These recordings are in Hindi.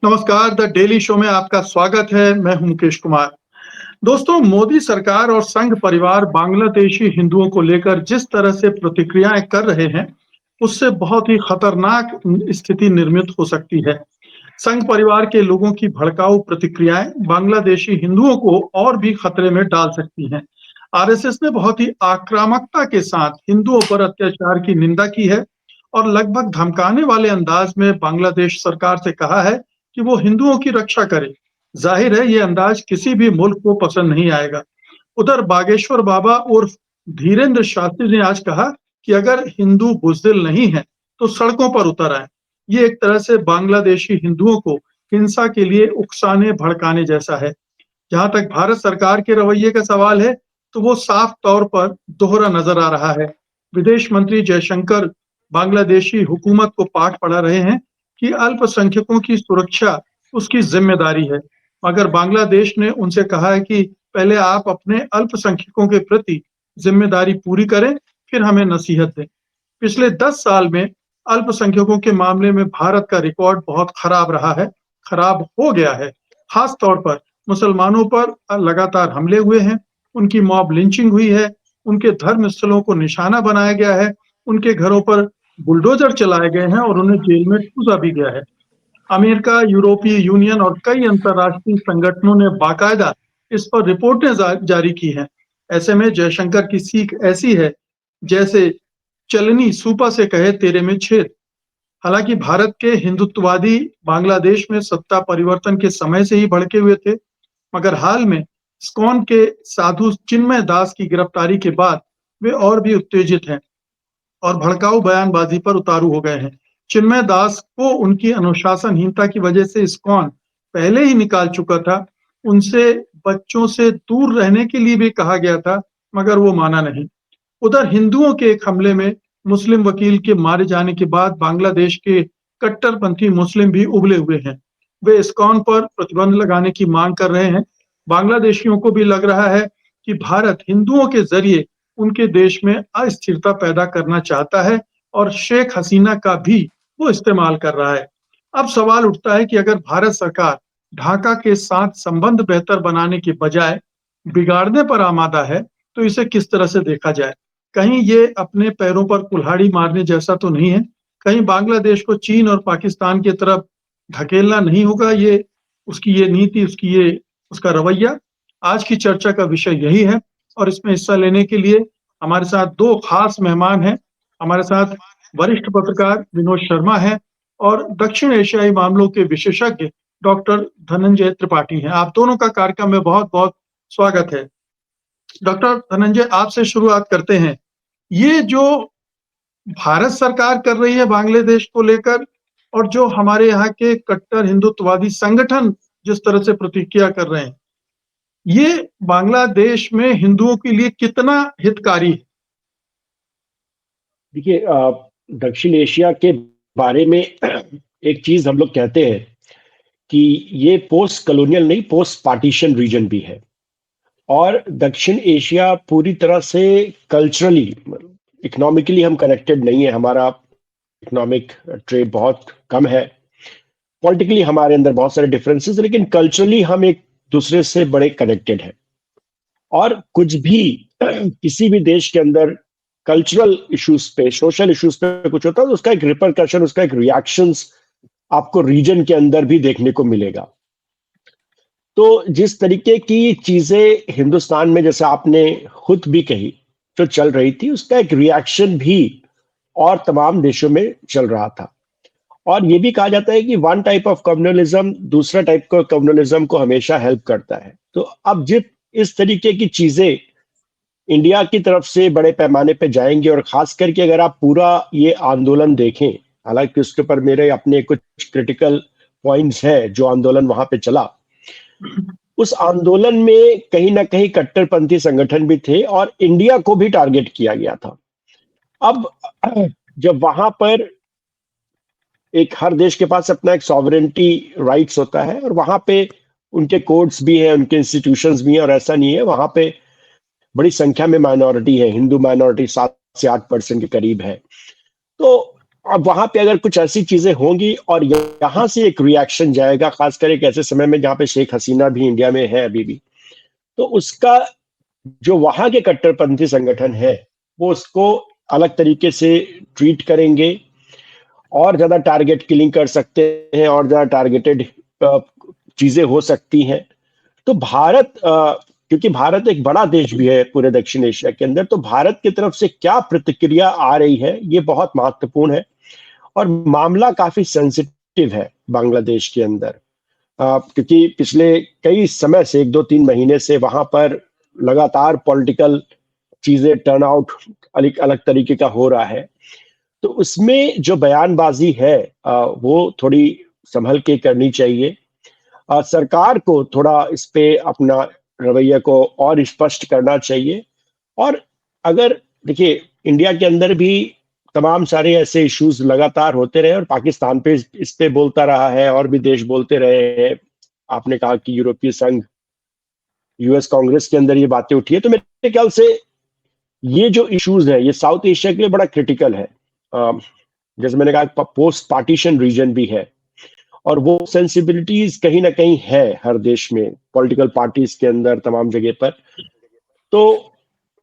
नमस्कार, द डेली शो में आपका स्वागत है। मैं हूं मुकेश कुमार। दोस्तों, मोदी सरकार और संघ परिवार बांग्लादेशी हिंदुओं को लेकर जिस तरह से प्रतिक्रियाएं कर रहे हैं, उससे बहुत ही खतरनाक स्थिति निर्मित हो सकती है। संघ परिवार के लोगों की भड़काऊ प्रतिक्रियाएं बांग्लादेशी हिंदुओं को और भी खतरे में डाल सकती हैं। आरएसएस ने बहुत ही आक्रामकता के साथ हिंदुओं पर अत्याचार की निंदा की है और लगभग धमकाने वाले अंदाज में बांग्लादेश सरकार से कहा है कि वो हिंदुओं की रक्षा करे। जाहिर है, ये अंदाज किसी भी मुल्क को पसंद नहीं आएगा। उधर बागेश्वर बाबा उर्फ धीरेन्द्र शास्त्री ने आज कहा कि अगर हिंदू बुजदिल नहीं है, तो सड़कों पर उतर आए। ये एक तरह से बांग्लादेशी हिंदुओं को हिंसा के लिए उकसाने भड़काने जैसा है। जहां तक भारत सरकार के रवैये का सवाल है, तो वो साफ तौर पर दोहरा नजर आ रहा है। विदेश मंत्री जयशंकर बांग्लादेशी हुकूमत को पाठ पढ़ा रहे हैं कि अल्पसंख्यकों की सुरक्षा उसकी जिम्मेदारी है, मगर बांग्लादेश ने उनसे कहा है कि पहले आप अपने अल्पसंख्यकों के प्रति जिम्मेदारी पूरी करें, फिर हमें नसीहत दें। पिछले 10 साल में अल्पसंख्यकों के मामले में भारत का रिकॉर्ड बहुत खराब रहा है, खराब हो गया है। खास तौर पर मुसलमानों पर लगातार हमले हुए हैं, उनकी मॉब लिंचिंग हुई है, उनके धर्म स्थलों को निशाना बनाया गया है, उनके घरों पर बुलडोजर चलाए गए हैं और उन्हें जेल में ठूसा भी गया है। अमेरिका, यूरोपीय यूनियन और कई अंतर्राष्ट्रीय संगठनों ने बाकायदा इस पर रिपोर्टें जारी की हैं। ऐसे में जयशंकर की सीख ऐसी है जैसे चलनी सूपा से कहे तेरे में छेद। हालांकि भारत के हिंदुत्ववादी बांग्लादेश में सत्ता परिवर्तन के समय से ही भड़के हुए थे, मगर हाल में इस्कॉन के साधु चिन्मय दास की गिरफ्तारी के बाद वे और भी उत्तेजित हैं और भड़काऊ बयानबाजी पर उतारू हो गए हैं। चिन्मय दास को उनकी अनुशासनहीनता की वजह से इस्कॉन पहले ही निकाल चुका था। उनसे बच्चों से दूर रहने के लिए भी कहा गया था, मगर वो माना नहीं। उधर हिंदुओं के एक हमले में मुस्लिम वकील के मारे जाने के बाद बांग्लादेश के कट्टरपंथी मुस्लिम भी उबले हुए हैं। वे इस्कॉन पर प्रतिबंध लगाने की मांग कर रहे हैं। बांग्लादेशियों को भी लग रहा है कि भारत हिंदुओं के जरिए उनके देश में अस्थिरता पैदा करना चाहता है और शेख हसीना का भी वो इस्तेमाल कर रहा है। अब सवाल उठता है कि अगर भारत सरकार ढाका के साथ संबंध बेहतर बनाने के बजाय बिगाड़ने पर आमादा है, तो इसे किस तरह से देखा जाए? कहीं ये अपने पैरों पर कुल्हाड़ी मारने जैसा तो नहीं है? कहीं बांग्लादेश को चीन और पाकिस्तान की तरफ धकेलना नहीं होगा ये उसकी ये नीति, उसका रवैया? आज की चर्चा का विषय यही है और इसमें हिस्सा लेने के लिए हमारे साथ 2 खास मेहमान हैं। हमारे साथ वरिष्ठ पत्रकार विनोद शर्मा हैं और दक्षिण एशियाई मामलों के विशेषज्ञ डॉक्टर धनंजय त्रिपाठी हैं। आप दोनों का कार्यक्रम में बहुत-बहुत स्वागत है। डॉक्टर धनंजय, आपसे शुरुआत करते हैं। ये जो भारत सरकार कर रही है बांग्लादेश को लेकर और जो हमारे यहाँ के कट्टर हिंदुत्ववादी संगठन जिस तरह से प्रतिक्रिया कर रहे हैं, ये बांग्लादेश में हिंदुओं के लिए कितना हितकारी है? देखिए, दक्षिण एशिया के बारे में एक चीज हम लोग कहते हैं कि ये पोस्ट कॉलोनियल नहीं, पोस्ट पार्टीशन रीजन भी है। और दक्षिण एशिया पूरी तरह से कल्चरली, इकोनॉमिकली हम कनेक्टेड नहीं है। हमारा इकोनॉमिक ट्रेड बहुत कम है। पॉलिटिकली हमारे अंदर बहुत सारे डिफरेंसेस, लेकिन कल्चरली हम एक दूसरे से बड़े कनेक्टेड हैं। और कुछ भी किसी भी देश के अंदर कल्चरल इश्यूज पे, सोशल इश्यूज पे कुछ होता है तो उसका एक रिपरकशन, उसका एक रिएक्शंस आपको रीजन के अंदर भी देखने को मिलेगा। तो जिस तरीके की चीजें हिंदुस्तान में, जैसे आपने खुद भी कही, जो चल रही थी, उसका एक रिएक्शन भी और तमाम देशों में चल रहा था। और ये भी कहा जाता है कि वन टाइप ऑफ कम्युनलिज्म दूसरा टाइप का कम्युनलिज्म को हमेशा हेल्प करता है। तो अब जिस इस तरीके की चीजें इंडिया की तरफ से बड़े पैमाने पे जाएंगे, और खास करके अगर आप पूरा ये आंदोलन देखें, हालांकि उसके ऊपर मेरे अपने कुछ क्रिटिकल पॉइंट्स है जो आंदोलन वहां पे चला, उस आंदोलन में कहीं ना कहीं कट्टरपंथी संगठन भी थे और इंडिया को भी टारगेट किया गया था। अब जब वहां पर एक हर देश के पास अपना एक सॉवरेनिटी राइट्स होता है और वहां पे उनके कोर्ट्स भी हैं, उनके इंस्टीट्यूशंस भी हैं, और ऐसा नहीं है, वहां पे बड़ी संख्या में माइनॉरिटी है, हिंदू माइनॉरिटी 7 से 8% के करीब है। तो अब वहां पे अगर कुछ ऐसी चीजें होंगी और यहाँ से एक रिएक्शन जाएगा, खासकर एक ऐसे समय में जहाँ पे शेख हसीना भी इंडिया में है अभी भी, तो उसका जो वहां के कट्टरपंथी संगठन है वो उसको अलग तरीके से ट्रीट करेंगे, और ज्यादा टारगेट किलिंग कर सकते हैं, और ज्यादा टारगेटेड चीजें हो सकती हैं। तो भारत, क्योंकि भारत एक बड़ा देश भी है पूरे दक्षिण एशिया के अंदर, तो भारत की तरफ से क्या प्रतिक्रिया आ रही है ये बहुत महत्वपूर्ण है। और मामला काफी सेंसिटिव है बांग्लादेश के अंदर, क्योंकि पिछले कई समय से, 1 2 3 महीने से वहां पर लगातार पॉलिटिकल चीजें टर्न आउट अलग अलग तरीके का हो रहा है। तो उसमें जो बयानबाजी है वो थोड़ी संभल के करनी चाहिए। सरकार को थोड़ा इस पे अपना रवैया को और स्पष्ट करना चाहिए। और अगर देखिए, इंडिया के अंदर भी तमाम सारे ऐसे इश्यूज लगातार होते रहे, और पाकिस्तान पे इस पे बोलता रहा है, और भी देश बोलते रहे हैं। आपने कहा कि यूरोपीय संघ, यूएस कांग्रेस के अंदर ये बातें उठी है, तो मेरे ख्याल से ये जो इश्यूज है ये साउथ एशिया के लिए बड़ा क्रिटिकल है। जैसे मैंने कहा, पोस्ट पार्टीशन रीजन भी है, और वो सेंसिबिलिटीज कहीं ना कहीं है हर देश में, पॉलिटिकल पार्टीज के अंदर, तमाम जगह पर। तो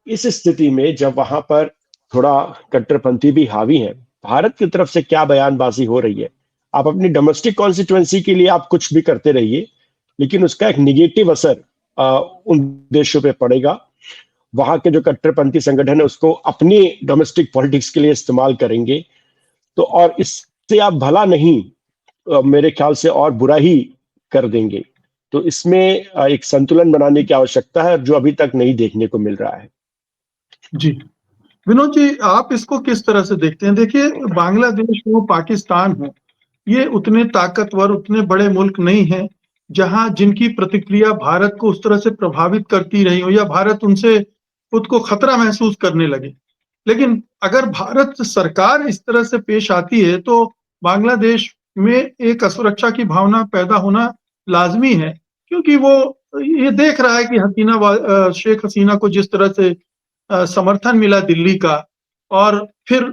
इस स्थिति में जब वहां पर थोड़ा कट्टरपंथी भी हावी है, भारत की तरफ से क्या बयानबाजी हो रही है, आप अपनी डोमेस्टिक कॉन्स्टिट्युएंसी के लिए आप कुछ भी करते रहिए, लेकिन उसका एक निगेटिव असर उन देशों पे पड़ेगा। वहां के जो कट्टरपंथी संगठन है उसको अपनी डोमेस्टिक पॉलिटिक्स के लिए इस्तेमाल करेंगे। तो और इससे आप भला नहीं, मेरे ख्याल से और बुरा ही कर देंगे। तो इसमें एक संतुलन बनाने की आवश्यकता है, जो अभी तक नहीं देखने को मिल रहा है। जी, विनोद जी, आप इसको किस तरह से देखते हैं? देखिए, बांग्लादेश हो, पाकिस्तान हो, ये उतने ताकतवर, उतने बड़े मुल्क नहीं हैं, जहां जिनकी प्रतिक्रिया भारत को उस तरह से प्रभावित करती रही हो या भारत उनसे खुद को खतरा महसूस करने लगे। लेकिन अगर भारत सरकार इस तरह से पेश आती है, तो बांग्लादेश में एक असुरक्षा की भावना पैदा होना लाज़मी है, क्योंकि वो ये देख रहा है कि शेख हसीना को जिस तरह से समर्थन मिला दिल्ली का, और फिर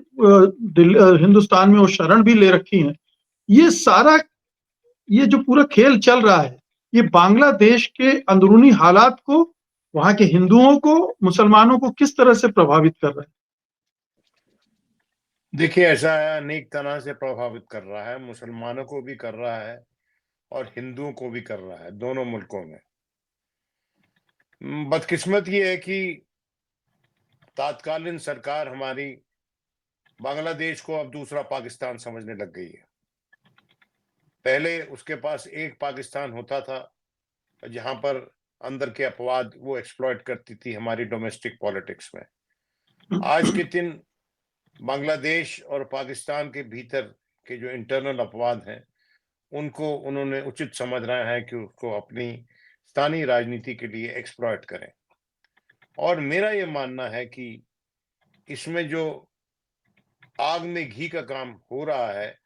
हिंदुस्तान में वो शरण भी ले रखी हैं। ये सारा, ये जो पूरा खेल चल रहा है, ये बांग्लादेश के अंदरूनी हालात को, वहाँ के हिंदुओं को, मुसलमानों को किस तरह से प्रभावित कर रहा है? देखिए, ऐसा अनेक तरह से प्रभावित कर रहा है, मुसलमानों को भी कर रहा है और हिंदुओं को भी कर रहा है, दोनों मुल्कों में। बदकिस्मत ये है कि तात्कालीन सरकार हमारी बांग्लादेश को अब दूसरा पाकिस्तान समझने लग गई है। पहले उसके पास एक पाकिस्तान होता था, जहां पर अंदर के अपवाद वो एक्सप्लॉइट करती थी हमारी डोमेस्टिक पॉलिटिक्स में। आज के दिन बांग्लादेश और पाकिस्तान के भीतर के जो इंटरनल अपवाद हैं, उनको उन्होंने उचित समझ रहे हैं कि उसको अपनी स्थानीय राजनीति के लिए एक्सप्लॉइट करें। और मेरा ये मानना है कि इसमें जो आग में घी का काम हो रहा है,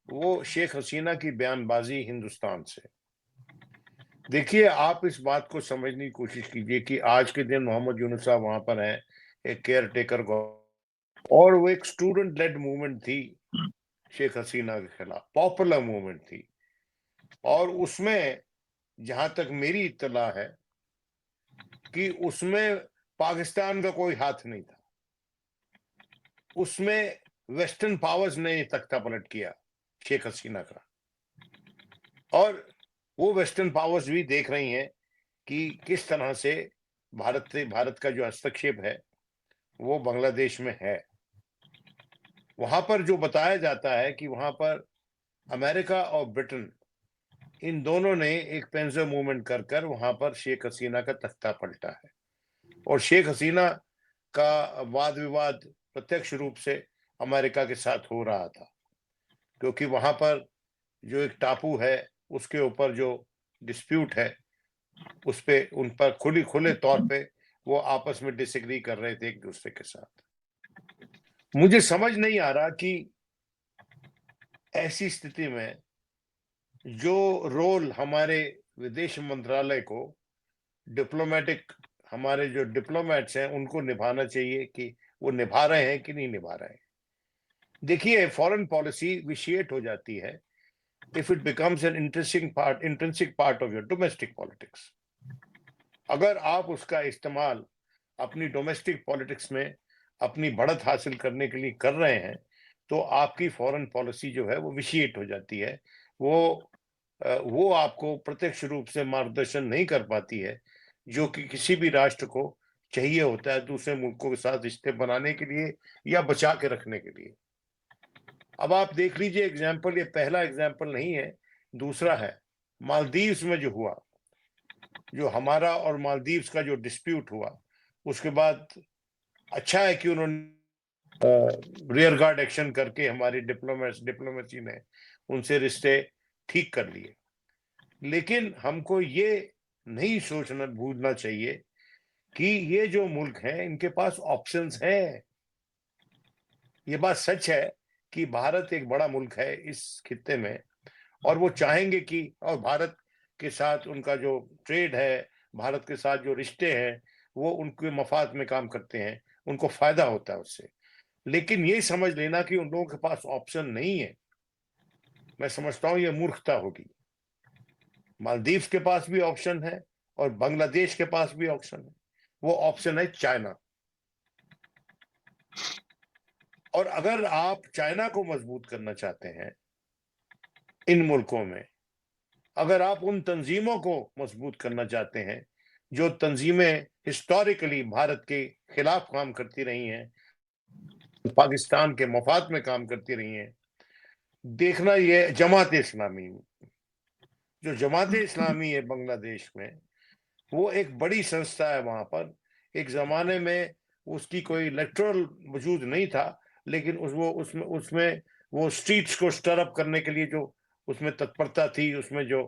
वो शेख हसीना की बयानबाजी हिंदुस्तान से। देखिए, आप इस बात को समझने की कोशिश कीजिए कि आज के दिन मोहम्मद यूनुस साहब वहां पर हैं, एक केयर टेकर, और वो एक स्टूडेंट लेड मूवमेंट थी शेख हसीना के खिलाफ, पॉपुलर मूवमेंट थी। और उसमें जहां तक मेरी इत्तला है कि उसमें पाकिस्तान का कोई हाथ नहीं था, उसमें वेस्टर्न पावर्स ने तख्ता पलट किया शेख हसीना का। और वो वेस्टर्न पावर्स भी देख रही हैं कि किस तरह से भारत का जो हस्तक्षेप है वो बांग्लादेश में है। वहां पर जो बताया जाता है कि वहां पर अमेरिका और ब्रिटेन, इन दोनों ने एक पेंसर मूवमेंट कर कर वहां पर शेख हसीना का तख्ता पलटा है। और शेख हसीना का वाद विवाद प्रत्यक्ष रूप से अमेरिका के साथ हो रहा था, क्योंकि वहां पर जो एक टापू है उसके ऊपर जो डिस्प्यूट है, उस पे उन पर खुले तौर पे वो आपस में डिसएग्री कर रहे थे एक दूसरे के साथ। मुझे समझ नहीं आ रहा कि ऐसी स्थिति में जो रोल हमारे विदेश मंत्रालय को, डिप्लोमेटिक, हमारे जो डिप्लोमेट्स हैं उनको निभाना चाहिए, कि वो निभा रहे हैं कि नहीं निभा रहे हैं। देखिए, फॉरेन पॉलिसी विशिएट हो जाती है if it becomes N intrinsic part of your domestic politics. अगर आप उसका इस्तेमाल अपनी डोमेस्टिक पॉलिटिक्स में अपनी बढ़त हासिल करने के लिए कर रहे हैं, तो आपकी फॉरेन पॉलिसी जो है वो विशिएट हो जाती है। वो आपको प्रत्यक्ष रूप से मार्गदर्शन नहीं कर पाती है, जो कि किसी भी राष्ट्र को चाहिए होता है दूसरे मुल्कों के साथ रिश्ते बनाने के लिए या बचा के रखने के लिए। अब आप देख लीजिए एग्जाम्पल, ये पहला एग्जाम्पल नहीं है, दूसरा है मालदीव्स में जो हुआ, जो हमारा और मालदीव्स का जो डिस्प्यूट हुआ, उसके बाद अच्छा है कि उन्होंने रियर गार्ड एक्शन करके हमारी डिप्लोमेसी में उनसे रिश्ते ठीक कर लिए। लेकिन हमको ये नहीं सोचना भूलना चाहिए कि ये जो मुल्क हैं इनके पास ऑप्शंस हैं। ये बात सच है कि भारत एक बड़ा मुल्क है इस खित्ते में, और वो चाहेंगे कि, और भारत के साथ उनका जो ट्रेड है, भारत के साथ जो रिश्ते हैं, वो उनके मफाद में काम करते हैं, उनको फायदा होता है उससे। लेकिन ये समझ लेना कि उन लोगों के पास ऑप्शन नहीं है, मैं समझता हूं ये मूर्खता होगी। मालदीव के पास भी ऑप्शन है और बांग्लादेश के पास भी ऑप्शन है। वो ऑप्शन है चाइना। और अगर आप चाइना को मजबूत करना चाहते हैं इन मुल्कों में, अगर आप उन तंजीमों को मजबूत करना चाहते हैं जो तंजीमें हिस्टोरिकली भारत के खिलाफ काम करती रही हैं, पाकिस्तान के मफाद में काम करती रही हैं, देखना ये जमात इस्लामी, जो जमात इस्लामी है बांग्लादेश में, वो एक बड़ी संस्था है वहां पर। एक जमाने में उसकी कोई इलेक्टोरल वजूद नहीं था, लेकिन उसमें वो स्ट्रीट्स को स्टर अप करने के लिए जो उसमें तत्परता थी, उसमें जो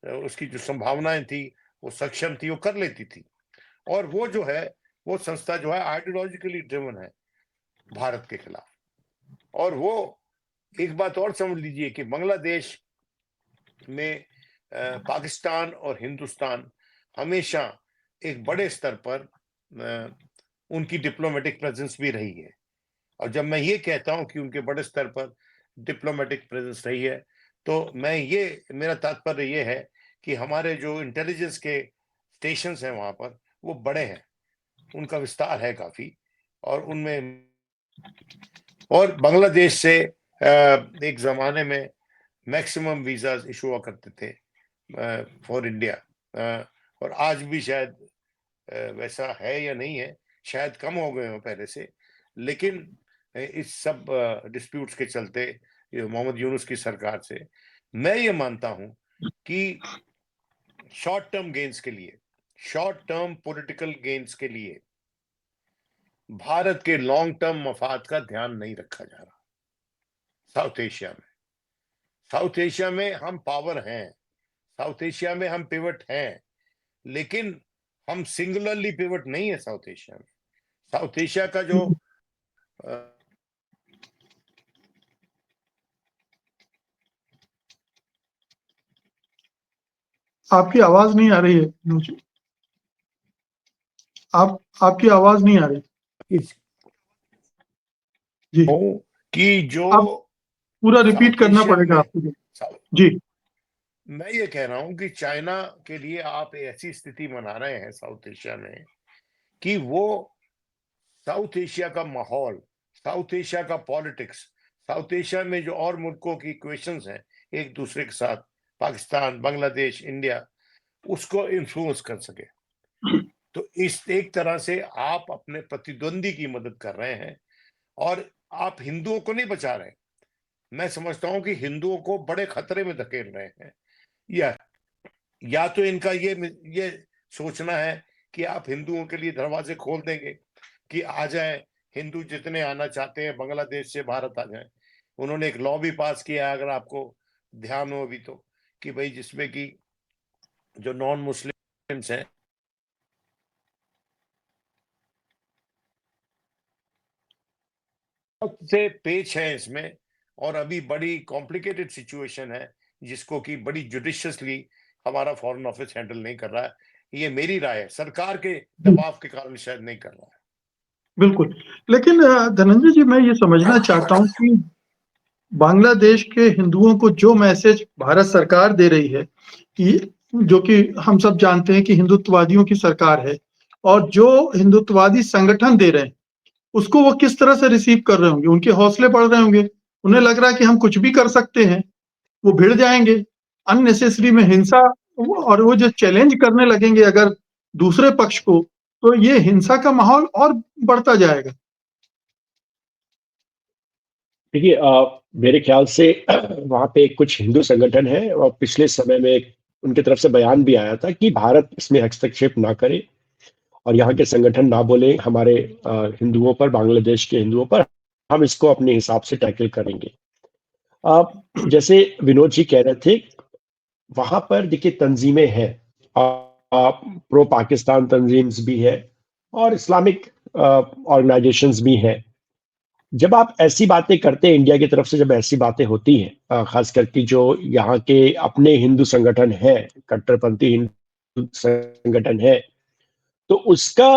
उसकी जो संभावनाएं थी, वो सक्षम थी, वो कर लेती थी। और वो जो है, वो संस्था जो है आइडियोलॉजिकली ड्रिवन है भारत के खिलाफ। और वो एक बात और समझ लीजिए कि बांग्लादेश में पाकिस्तान और हिंदुस्तान हमेशा एक बड़े स्तर पर उनकी डिप्लोमेटिक प्रेजेंस भी रही है। और जब मैं ये कहता हूं कि उनके बड़े स्तर पर डिप्लोमेटिक प्रेजेंस रही है, तो मेरा तात्पर्य ये है कि हमारे जो इंटेलिजेंस के स्टेशंस हैं वहां पर, वो बड़े हैं, उनका विस्तार है काफी। और उनमें, और बांग्लादेश से एक जमाने में मैक्सिमम वीजाज इशू हुआ करते थे फॉर इंडिया, और आज भी शायद वैसा है या नहीं है, शायद कम हो गए हो पहले से। लेकिन इस सब डिस्प्यूट्स के चलते मोहम्मद यूनुस की सरकार से मैं ये मानता हूं कि शॉर्ट टर्म गेन्स के लिए, शॉर्ट टर्म पॉलिटिकल गेन्स के लिए भारत के लॉन्ग टर्म मफाद का ध्यान नहीं रखा जा रहा। साउथ एशिया में, साउथ एशिया में हम पावर हैं, साउथ एशिया में हम पिवट हैं, लेकिन हम सिंगुलरली पिवट नहीं है साउथ एशिया में। साउथ एशिया का जो आपकी आवाज नहीं आ रही है मुझे। आपकी आवाज नहीं आ रही जी। कि जो आप पूरा रिपीट साउथ करना एशिया पड़ेगा में, आपको जी। मैं ये कह रहा हूं कि चाइना के लिए आप ऐसी स्थिति बना रहे हैं साउथ एशिया में कि वो साउथ एशिया का माहौल, साउथ एशिया का पॉलिटिक्स, साउथ एशिया में जो और मुल्कों की इक्वेशंस हैं एक दूसरे के साथ, पाकिस्तान, बांग्लादेश, इंडिया, उसको इन्फ्लुएंस कर सके। तो इस एक तरह से आप अपने प्रतिद्वंदी की मदद कर रहे हैं और आप हिंदुओं को नहीं बचा रहे। मैं समझता हूं कि हिंदुओं को बड़े खतरे में धकेल रहे हैं। या तो इनका ये सोचना है कि आप हिंदुओं के लिए दरवाजे खोल देंगे कि आ जाए, हिंदू जितने आना चाहते हैं बांग्लादेश से भारत आ जाए। उन्होंने एक लॉ भी पास किया है, अगर आपको ध्यान हो अभी तो, कि भाई जिसमें कि जो नॉन मुस्लिम्स हैं से पेच है इसमें, और अभी बड़ी कॉम्प्लिकेटेड सिचुएशन है जिसको कि बड़ी जुडिशियसली हमारा फॉरेन ऑफिस हैंडल नहीं कर रहा है। ये मेरी राय है, सरकार के दबाव के कारण शायद नहीं कर रहा है। बिल्कुल। लेकिन धनंजय जी, मैं ये समझना चाहता हूँ कि बांग्लादेश के हिंदुओं को जो मैसेज भारत सरकार दे रही है, कि जो कि हम सब जानते हैं कि हिंदुत्ववादियों की सरकार है, और जो हिंदुत्ववादी संगठन दे रहे हैं, उसको वो किस तरह से रिसीव कर रहे होंगे? उनके हौसले बढ़ रहे होंगे। उन्हें लग रहा है कि हम कुछ भी कर सकते हैं, वो भिड़ जाएँगे। अननेसेसरी में हिंसा, और वो जो चैलेंज करने लगेंगे अगर दूसरे पक्ष को, तो ये हिंसा का माहौल और बढ़ता जाएगा। देखिए, मेरे ख्याल से वहाँ पे कुछ हिंदू संगठन है और पिछले समय में उनकी तरफ से बयान भी आया था कि भारत इसमें हस्तक्षेप ना करे और यहाँ के संगठन ना बोले हमारे हिंदुओं पर, बांग्लादेश के हिंदुओं पर, हम इसको अपने हिसाब से टैकल करेंगे। जैसे विनोद जी कह रहे थे, वहां पर देखिए तंजीमें हैं, प्रो पाकिस्तान तंजीम्स भी है और इस्लामिक ऑर्गेनाइजेशंस भी हैं। जब आप ऐसी बातें करते हैं, इंडिया की तरफ से जब ऐसी बातें होती हैं, खास करके जो यहाँ के अपने हिंदू संगठन है, कट्टरपंथी हिंदू संगठन है, तो उसका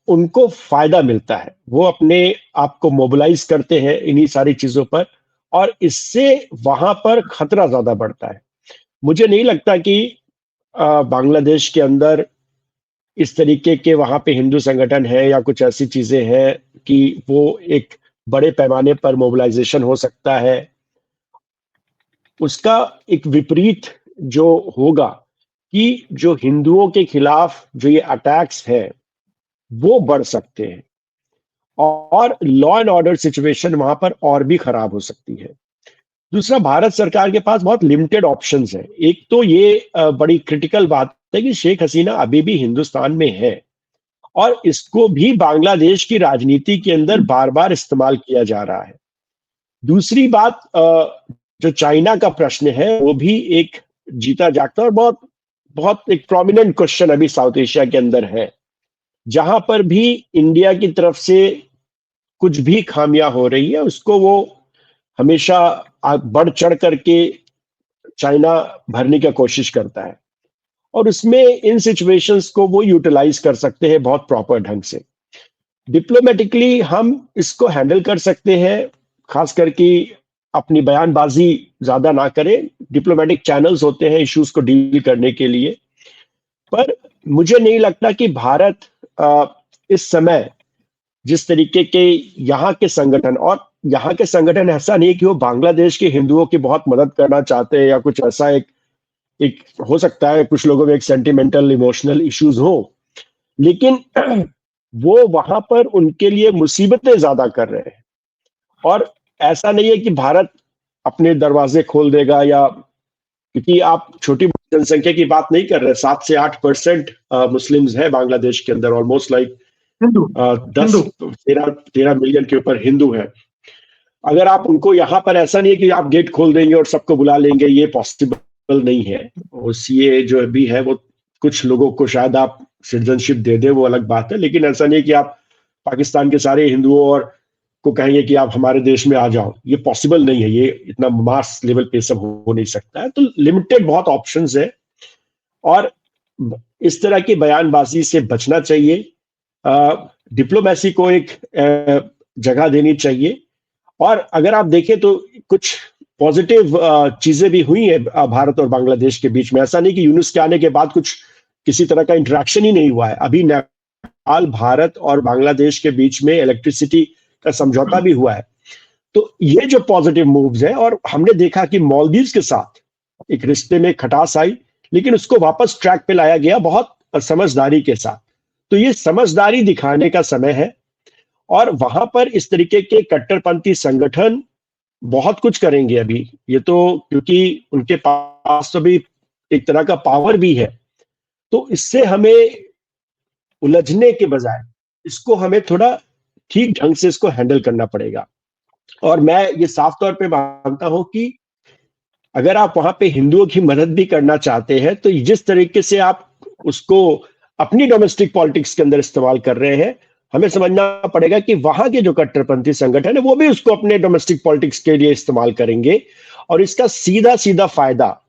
उनको फायदा मिलता है। वो अपने आप को मोबिलाइज करते हैं इन्हीं सारी चीजों पर, और इससे वहां पर खतरा ज्यादा बढ़ता है। मुझे नहीं लगता कि बांग्लादेश के अंदर इस तरीके के वहां पे हिंदू संगठन है या कुछ ऐसी चीजें हैं कि वो एक बड़े पैमाने पर मोबिलाइजेशन हो सकता है। उसका एक विपरीत जो होगा कि जो हिंदुओं के खिलाफ जो ये अटैक्स है वो बढ़ सकते हैं और लॉ एंड ऑर्डर सिचुएशन वहां पर और भी खराब हो सकती है। दूसरा, भारत सरकार के पास बहुत लिमिटेड ऑप्शंस हैं। एक तो ये बड़ी क्रिटिकल बात है कि शेख हसीना अभी भी हिंदुस्तान में है और इसको भी बांग्लादेश की राजनीति के अंदर बार बार इस्तेमाल किया जा रहा है। दूसरी बात, जो चाइना का प्रश्न है वो भी एक जीता जागता और बहुत बहुत एक प्रोमिनेंट क्वेश्चन अभी साउथ एशिया के अंदर है, जहां पर भी इंडिया की तरफ से कुछ भी खामियां हो रही है उसको वो हमेशा बढ़ चढ़ करके चाइना भरने की कोशिश करता है, और उसमें इन सिचुएशंस को वो यूटिलाइज कर सकते हैं बहुत प्रॉपर ढंग से। डिप्लोमेटिकली हम इसको हैंडल कर सकते हैं, खास करके अपनी बयानबाजी ज्यादा ना करें। डिप्लोमेटिक चैनल्स होते हैं इश्यूज को डील करने के लिए, पर मुझे नहीं लगता कि भारत इस समय जिस तरीके के यहाँ के संगठन, और यहाँ के संगठन ऐसा नहीं कि वो बांग्लादेश के हिंदुओं की बहुत मदद करना चाहते हैं या कुछ ऐसा, एक एक हो सकता है कुछ लोगों में एक सेंटिमेंटल इमोशनल इश्यूज हो, लेकिन वो वहां पर उनके लिए मुसीबतें ज्यादा कर रहे हैं। और ऐसा नहीं है कि भारत अपने दरवाजे खोल देगा, या क्योंकि आप छोटी जनसंख्या की बात नहीं कर रहे, 7 से 8% मुस्लिम्स है बांग्लादेश के अंदर, almost like Hindu 10 Hindu 13 million के ऊपर हिंदू है। अगर आप उनको यहाँ पर, ऐसा नहीं है कि आप गेट खोल देंगे और सबको बुला लेंगे, ये पॉसिबल नहीं है। और सीए जो भी है वो कुछ लोगों को शायद आप सिटीजनशिप दे दे, वो अलग बात है, लेकिन ऐसा नहीं है कि आप पाकिस्तान के सारे हिंदुओं और को कहेंगे कि आप हमारे देश में आ जाओ, ये पॉसिबल नहीं है। ये इतना मास लेवल पे सब हो नहीं सकता है, तो लिमिटेड बहुत ऑप्शंस है और इस तरह की बयानबाजी से बचना चाहिए। डिप्लोमेसी को एक जगह देनी चाहिए। और अगर आप देखें तो कुछ पॉजिटिव चीजें भी हुई है भारत और बांग्लादेश के बीच में। ऐसा नहीं कि यूनुस के आने के बाद कुछ किसी तरह का इंटरेक्शन ही नहीं हुआ है। अभी नेपाल, भारत और बांग्लादेश के बीच में इलेक्ट्रिसिटी का समझौता भी हुआ है। तो ये जो पॉजिटिव मूव्स है, और हमने देखा कि मालदीव्स के साथ एक रिश्ते में खटास आई, लेकिन उसको वापस ट्रैक पे लाया गया बहुत समझदारी के साथ। तो ये समझदारी दिखाने का समय है, और वहां पर इस तरीके के कट्टरपंथी संगठन बहुत कुछ करेंगे अभी। ये तो क्योंकि उनके पास तो भी एक तरह का पावर भी है, तो इससे हमें उलझने के बजाय इसको हमें थोड़ा ठीक ढंग से इसको हैंडल करना पड़ेगा। और मैं ये साफ तौर पे मानता हूं कि अगर आप वहां पे हिंदुओं की मदद भी करना चाहते हैं, तो जिस तरीके से आप उसको अपनी डोमेस्टिक पॉलिटिक्स के अंदर इस्तेमाल कर रहे हैं, हमें समझना पड़ेगा कि वहां के जो कट्टरपंथी संगठन है वो भी उसको अपने डोमेस्टिक पॉलिटिक्स के लिए इस्तेमाल करेंगे, और इसका सीधा सीधा फायदा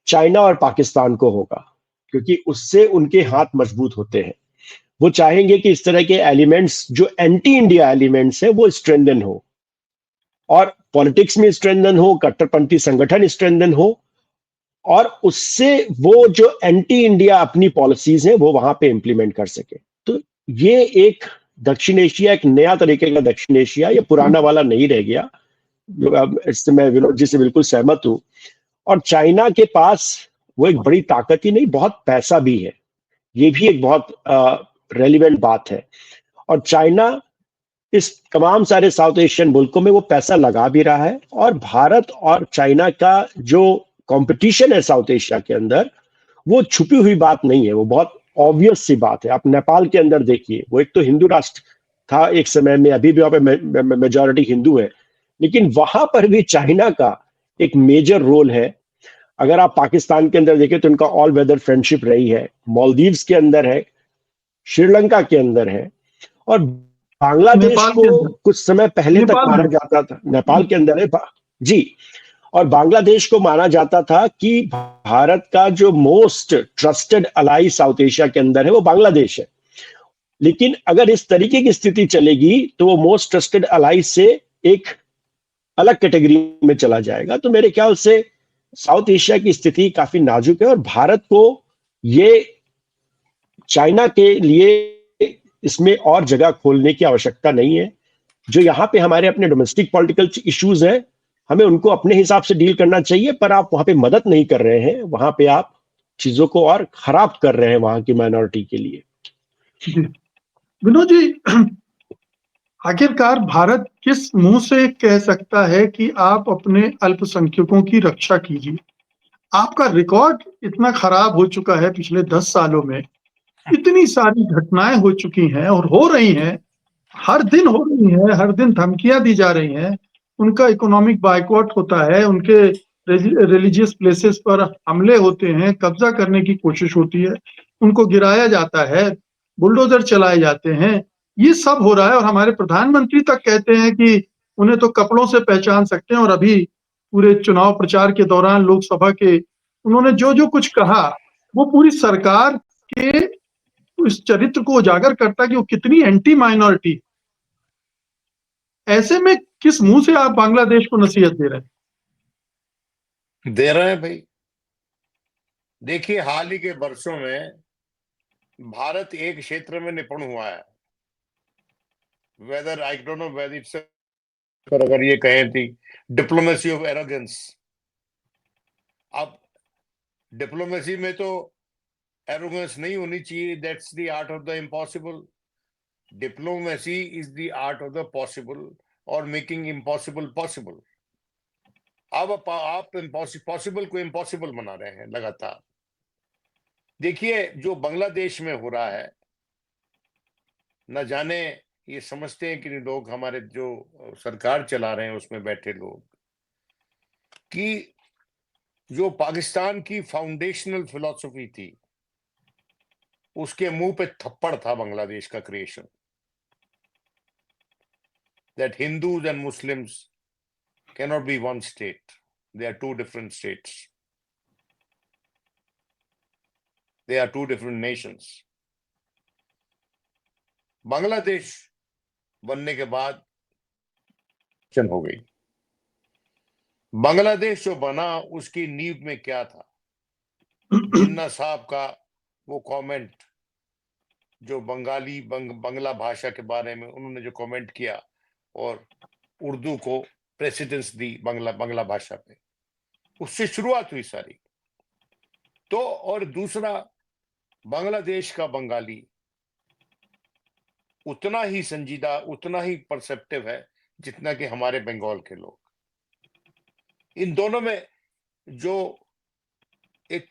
चाइना और पाकिस्तान को होगा, क्योंकि उससे उनके हाथ मजबूत होते हैं। वो चाहेंगे कि इस तरह के एलिमेंट्स जो एंटी इंडिया एलिमेंट्स है वो स्ट्रेंथन हो, और पॉलिटिक्स में स्ट्रेंथन हो, कट्टरपंथी संगठन स्ट्रेंथन हो, और उससे वो जो एंटी इंडिया अपनी पॉलिसीज हैं वो वहां पे इंप्लीमेंट कर सके। तो ये एक दक्षिण एशिया, एक नया तरीके का दक्षिण एशिया, ये पुराना वाला नहीं रह गया। इससे मैं विनोद जी से बिल्कुल सहमत हूं। और चाइना के पास वो एक बड़ी ताकत ही नहीं, बहुत पैसा भी है, ये भी एक बहुत रेलिवेंट बात है। और चाइना इस तमाम सारे साउथ एशियन मुल्कों में वो पैसा लगा भी रहा है, और भारत और चाइना का जो कंपटीशन है साउथ एशिया के अंदर, वो छुपी हुई बात नहीं है, वो बहुत ऑब्वियस सी बात है। आप नेपाल के अंदर देखिए, वो एक तो हिंदू राष्ट्र था एक समय में, अभी भी वहां पे मेजॉरिटी हिंदू है, लेकिन वहां पर भी चाइना का एक मेजर रोल है। अगर आप पाकिस्तान के अंदर देखें तो उनका ऑल वेदर फ्रेंडशिप रही है, मालदीव्स के अंदर है, श्रीलंका के अंदर है, और बांग्लादेश नेपाल को के अंदर, कुछ समय पहले तक नेपाल माना में जाता था, नेपाल के अंदर है जी, और बांग्लादेश को माना जाता था कि भारत का जो most trusted ally South Asia के अंदर है वो बांग्लादेश है। लेकिन अगर इस तरीके की स्थिति चलेगी तो वो मोस्ट ट्रस्टेड अलाई से एक अलग कैटेगरी में चला जाएगा। तो मेरे ख्याल से साउथ एशिया की स्थिति काफी नाजुक है, और भारत को ये चाइना के लिए इसमें और जगह खोलने की आवश्यकता नहीं है। जो यहाँ पे हमारे अपने डोमेस्टिक पॉलिटिकल इश्यूज हैं, हमें उनको अपने हिसाब से डील करना चाहिए, पर आप वहां पे मदद नहीं कर रहे हैं, वहां पे आप चीजों को और खराब कर रहे हैं वहां की माइनॉरिटी के लिए। जी विनोद जी, आखिरकार भारत किस मुंह से कह सकता है कि आप अपने अल्पसंख्यकों की रक्षा कीजिए? आपका रिकॉर्ड इतना खराब हो चुका है पिछले 10 सालों में, इतनी सारी घटनाएं हो चुकी हैं और हो रही हैं, हर दिन हो रही हैं, हर दिन धमकियां दी जा रही हैं, उनका इकोनॉमिक बायकॉट होता है, उनके रिलीजियस प्लेसेस पर हमले होते हैं, कब्जा करने की कोशिश होती है, उनको गिराया जाता है, बुलडोजर चलाए जाते हैं, ये सब हो रहा है। और हमारे प्रधानमंत्री तक कहते हैं कि उन्हें तो कपड़ों से पहचान सकते हैं, और अभी पूरे चुनाव प्रचार के दौरान लोकसभा के उन्होंने जो जो कुछ कहा, वो पूरी सरकार के इस चरित्र को उजागर करता है कि वो कितनी एंटी माइनॉरिटी। ऐसे में किस मुंह से आप बांग्लादेश को नसीहत दे रहे हैं? दे रहे हैं भाई। देखिए, हाल ही के वर्षों में भारत एक क्षेत्र में निपुण हुआ है, whether I don't know whether it's, पर अगर ये कहें थी डिप्लोमेसी ऑफ एरोगेंस। अब डिप्लोमेसी में तो एरोगेंस नहीं होनी चाहिए, that's the art of the impossible. Diplomacy is the art of the possible और मेकिंग इम्पॉसिबल पॉसिबल। अब आप पॉसिबल को इम्पॉसिबल बना रहे हैं लगातार। देखिए, जो बांग्लादेश में हो रहा है, न जाने ये समझते हैं कि लोग, हमारे जो सरकार चला रहे हैं उसमें बैठे लोग, कि जो पाकिस्तान की फाउंडेशनल फिलॉसफी थी उसके मुंह पे थप्पड़ था बांग्लादेश का creation, that Hindus and Muslims cannot be one state, they are two different states, they are two different nations. Bangladesh बनने के बाद हो गई। बांग्लादेश जो बना उसकी नींव में क्या था? जिन्ना साहब का वो कमेंट, जो बांग्ला भाषा के बारे में उन्होंने जो कमेंट किया और उर्दू को प्रेसिडेंस दी बांग्ला भाषा पे, उससे शुरुआत हुई सारी। तो और दूसरा, बांग्लादेश का बंगाली उतना ही संजीदा, उतना ही परसेप्टिव है जितना कि हमारे बंगाल के लोग। इन दोनों में जो एक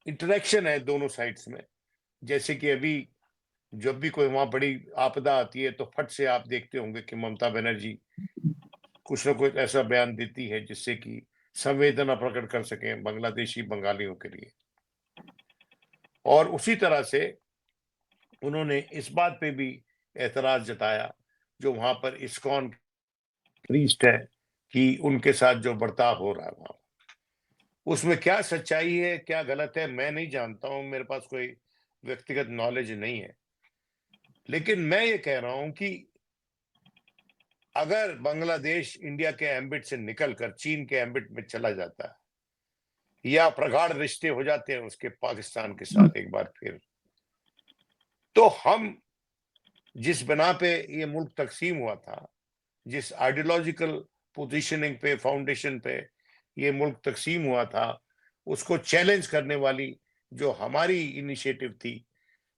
इंटरेक्शन है दोनों साइड्स में, जैसे कि अभी जब भी कोई वहां बड़ी आपदा आती है तो फट से आप देखते होंगे कि ममता बनर्जी कुछ ना कुछ ऐसा बयान देती है जिससे कि संवेदना प्रकट कर सके बांग्लादेशी बंगालियों के लिए। और उसी तरह से उन्होंने इस बात पे भी एतराज जताया, जो वहां पर इस्कॉन प्रीस्ट है, कि उनके साथ जो बर्ताव हो रहा है वहां, उसमें क्या सच्चाई है क्या गलत है मैं नहीं जानता हूं, मेरे पास कोई व्यक्तिगत नॉलेज नहीं है। लेकिन मैं ये कह रहा हूं कि अगर बांग्लादेश इंडिया के एम्बिट से निकलकर चीन के एम्बिट में चला जाता है या प्रगाढ़ रिश्ते हो जाते हैं उसके पाकिस्तान के साथ एक बार फिर, तो हम जिस बिना पे ये मुल्क तकसीम हुआ था, जिस आइडियोलॉजिकल पोजीशनिंग पे, फाउंडेशन पे ये मुल्क तकसीम हुआ था, उसको चैलेंज करने वाली जो हमारी इनिशिएटिव थी,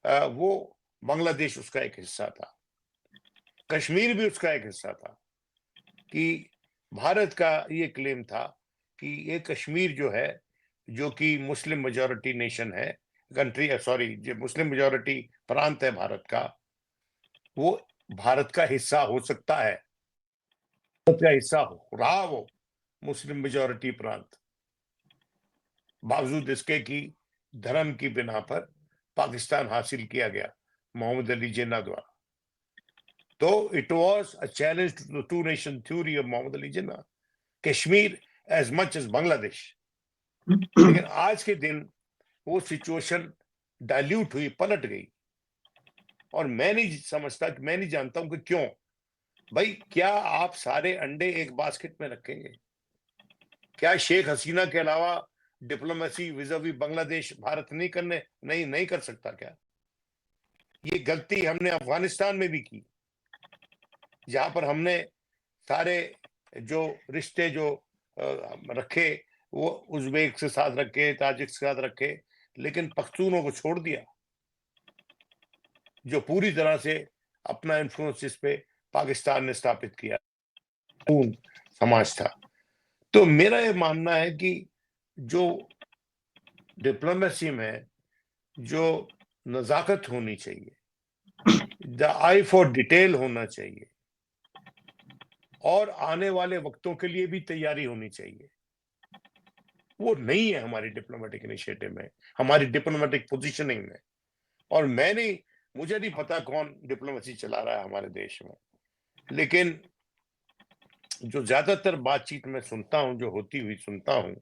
वो बांग्लादेश उसका एक हिस्सा था, कश्मीर भी उसका एक हिस्सा था। कि भारत का ये क्लेम था कि ये कश्मीर जो है, जो कि मुस्लिम मेजॉरिटी नेशन है, कंट्री सॉरी, जो मुस्लिम मेजॉरिटी प्रांत है भारत का, वो भारत का हिस्सा हो सकता है, भारत का हिस्सा हो रहा वो मुस्लिम मेजॉरिटी प्रांत, बावजूद इसके कि धर्म की बिना पर पाकिस्तान हासिल किया गया मोहम्मद अली जिन्ना द्वारा। तो it was a challenge to the two nation theory of Mohammad Ali Jinnah, Kashmir as much as Bangladesh. लेकिन आज के दिन वो सिचुएशन डाइल्यूट हुई, पलट गई, और मैं नहीं समझता कि, मैं नहीं जानता हूं कि क्यों। भाई, क्या आप सारे अंडे एक बास्केट में रखेंगे? क्या शेख हसीना के अलावा डिप्लोमेसी विज़ावी बांग्लादेश भारत नहीं कर सकता क्या? ये गलती हमने अफगानिस्तान में भी की, जहां पर हमने सारे जो रिश्ते जो रखे वो उज़्बेक के साथ रखे, ताजिक के साथ रखे, लेकिन पख्तूनों को छोड़ दिया, जो पूरी तरह से अपना इन्फ्लुएंस इस पे पाकिस्तान ने स्थापित किया, समाज था। तो मेरा ये मानना है कि जो डिप्लोमेसी में जो नजाकत होनी चाहिए, द आई फॉर डिटेल होना चाहिए, और आने वाले वक्तों के लिए भी तैयारी होनी चाहिए, वो नहीं है हमारी डिप्लोमेटिक इनिशिएटिव में, हमारी डिप्लोमेटिक पोजीशनिंग में। और मुझे नहीं पता कौन डिप्लोमेसी चला रहा है हमारे देश में, लेकिन जो ज्यादातर बातचीत में सुनता हूं, जो होती हुई सुनता हूं,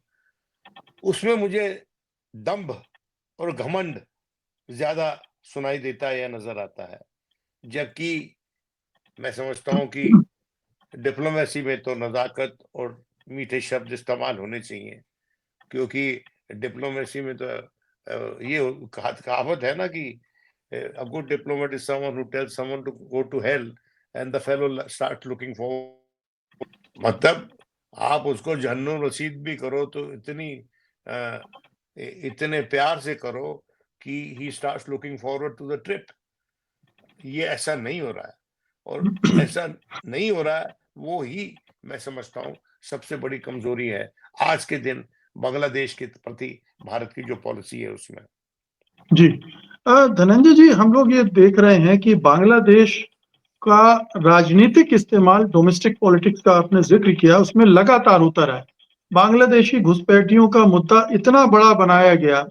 उसमें मुझे दंभ और घमंड ज्यादा सुनाई देता है या नजर आता है, जबकि मैं समझता हूं कि डिप्लोमेसी में तो नजाकत और मीठे शब्द इस्तेमाल होने चाहिए, क्योंकि डिप्लोमेसी में तो ये कहावत है ना कि a good diplomat is someone who tells someone to go to hell and the fellow starts looking for, मतलब आप उसको जहन्नुम रसीद भी करो तो इतने प्यार से करो कि he starts looking forward to the trip। ये ऐसा नहीं हो रहा है, और ऐसा नहीं हो रहा है, वो ही मैं समझता हूँ सबसे बड़ी कमजोरी है आज के दिन बांग्लादेश के प्रति भारत की जो पॉलिसी है उसमें। जी, धनंजय जी, हम लोग ये देख रहे हैं कि बांग्लादेश का राजनीतिक इस्तेमाल, डोमेस्टिक पॉलिटिक्स का आपने जिक्र किया, उसमें लगातार होता रहा है। बांग्लादेशी घुसपैठियों का मुद्दा इतना बड़ा बनाया गया,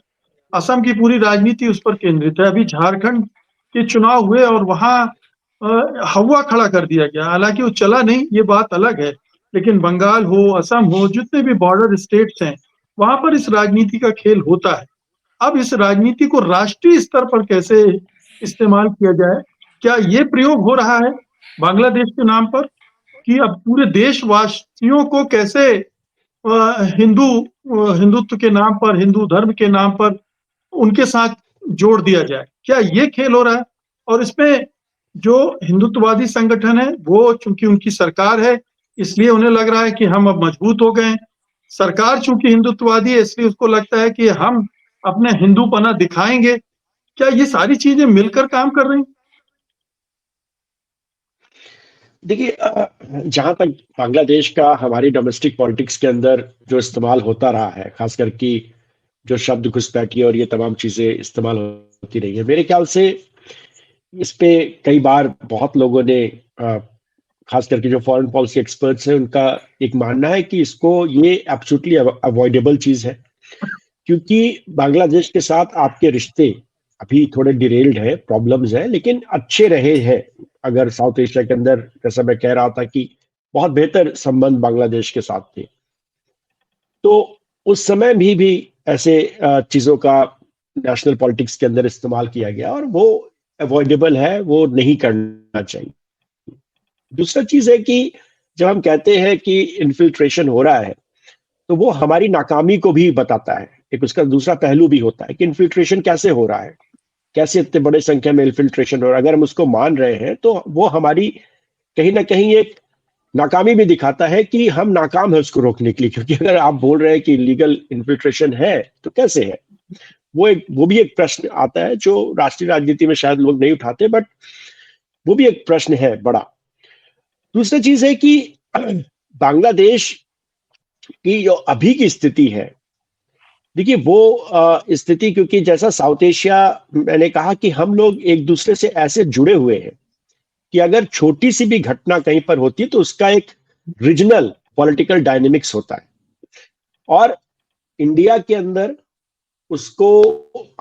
असम की पूरी राजनीति उस पर केंद्रित है। अभी झारखंड के चुनाव हुए और वहां हवा खड़ा कर दिया गया, हालांकि वो चला नहीं, ये बात अलग है, लेकिन बंगाल हो, असम हो, जितने भी बॉर्डर स्टेट्स हैं, वहां पर इस राजनीति का खेल होता है। अब इस राजनीति को राष्ट्रीय स्तर पर कैसे इस्तेमाल किया जाए? क्या ये प्रयोग हो रहा है बांग्लादेश के नाम पर, कि अब पूरे देशवासियों को कैसे हिंदुत्व के नाम पर, हिंदू धर्म के नाम पर उनके साथ जोड़ दिया जाए? क्या ये खेल हो रहा है? और इसमें जो हिंदुत्ववादी संगठन है, वो चूंकि उनकी सरकार है, इसलिए उन्हें लग रहा है कि हम अब मजबूत हो गए। सरकार चूंकि हिंदुत्ववादी है, इसलिए उसको लगता है कि हम अपने हिंदूपना दिखाएंगे। क्या ये सारी चीजें मिलकर काम कर रही? देखिए, जहां तक बांग्लादेश का हमारी डोमेस्टिक पॉलिटिक्स के अंदर जो इस्तेमाल होता रहा है, खास करके जो शब्द घुसपैठी और ये तमाम चीजें इस्तेमाल होती रही है, मेरे ख्याल से इस पे कई बार बहुत लोगों ने, खास करके जो फॉरेन पॉलिसी एक्सपर्ट्स हैं, उनका एक मानना है कि इसको ये एब्सोल्युटली अवॉइडेबल चीज है, क्योंकि बांग्लादेश के साथ आपके रिश्ते अभी थोड़े डिरेल्ड है, प्रॉब्लम्स है, लेकिन अच्छे रहे हैं। अगर साउथ एशिया के अंदर, जैसा मैं कह रहा था कि बहुत बेहतर संबंध बांग्लादेश के साथ थे, तो उस समय भी ऐसे चीजों का नेशनल पॉलिटिक्स के अंदर इस्तेमाल किया गया, और वो अवॉइडेबल है, वो नहीं करना चाहिए। दूसरा चीज है कि जब हम कहते हैं कि इन्फिल्ट्रेशन हो रहा है, तो वो हमारी नाकामी को भी बताता है। एक उसका दूसरा पहलू भी होता है कि इन्फिल्ट्रेशन कैसे हो रहा है, कैसे इतने बड़े संख्या में इन्फिल्ट्रेशन हो रहा है। अगर हम उसको मान रहे हैं तो वो हमारी कहीं ना कहीं एक नाकामी भी दिखाता है कि हम नाकाम है उसको रोकने के लिए। क्योंकि अगर आप बोल रहे हैं कि लीगल इन्फिल्ट्रेशन है तो कैसे है, वो भी एक प्रश्न आता है जो राष्ट्रीय राजनीति में शायद लोग नहीं उठाते, बट वो भी एक प्रश्न है बड़ा। दूसरी चीज है कि बांग्लादेश की जो अभी की स्थिति है, देखिए वो स्थिति, क्योंकि जैसा साउथ एशिया मैंने कहा कि हम लोग एक दूसरे से ऐसे जुड़े हुए हैं कि अगर छोटी सी भी घटना कहीं पर होती है तो उसका एक रीजनल पॉलिटिकल डायनेमिक्स होता है, और इंडिया के अंदर उसको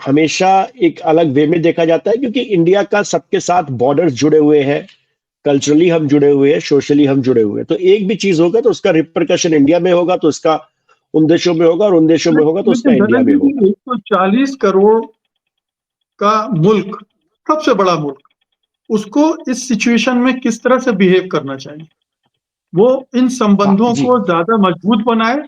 हमेशा एक अलग वे में देखा जाता है, क्योंकि इंडिया का सबके साथ बॉर्डर्स जुड़े हुए हैं, कल्चरली हम जुड़े हुए हैं, सोशली हम जुड़े हुए हैं। तो एक भी चीज होगा तो उसका रिपरकशन इंडिया में होगा, तो उसका उन देशों में होगा, और उन देशों में होगा तो उसका लेकिन इंडिया में धनंजय होगा। जी, 140 करोड़ का मुल्क, सबसे बड़ा मुल्क, उसको इस सिचुएशन में किस तरह से बिहेव करना चाहिए? वो इन हाँ संबंधों जी, को ज्यादा मजबूत बनाए,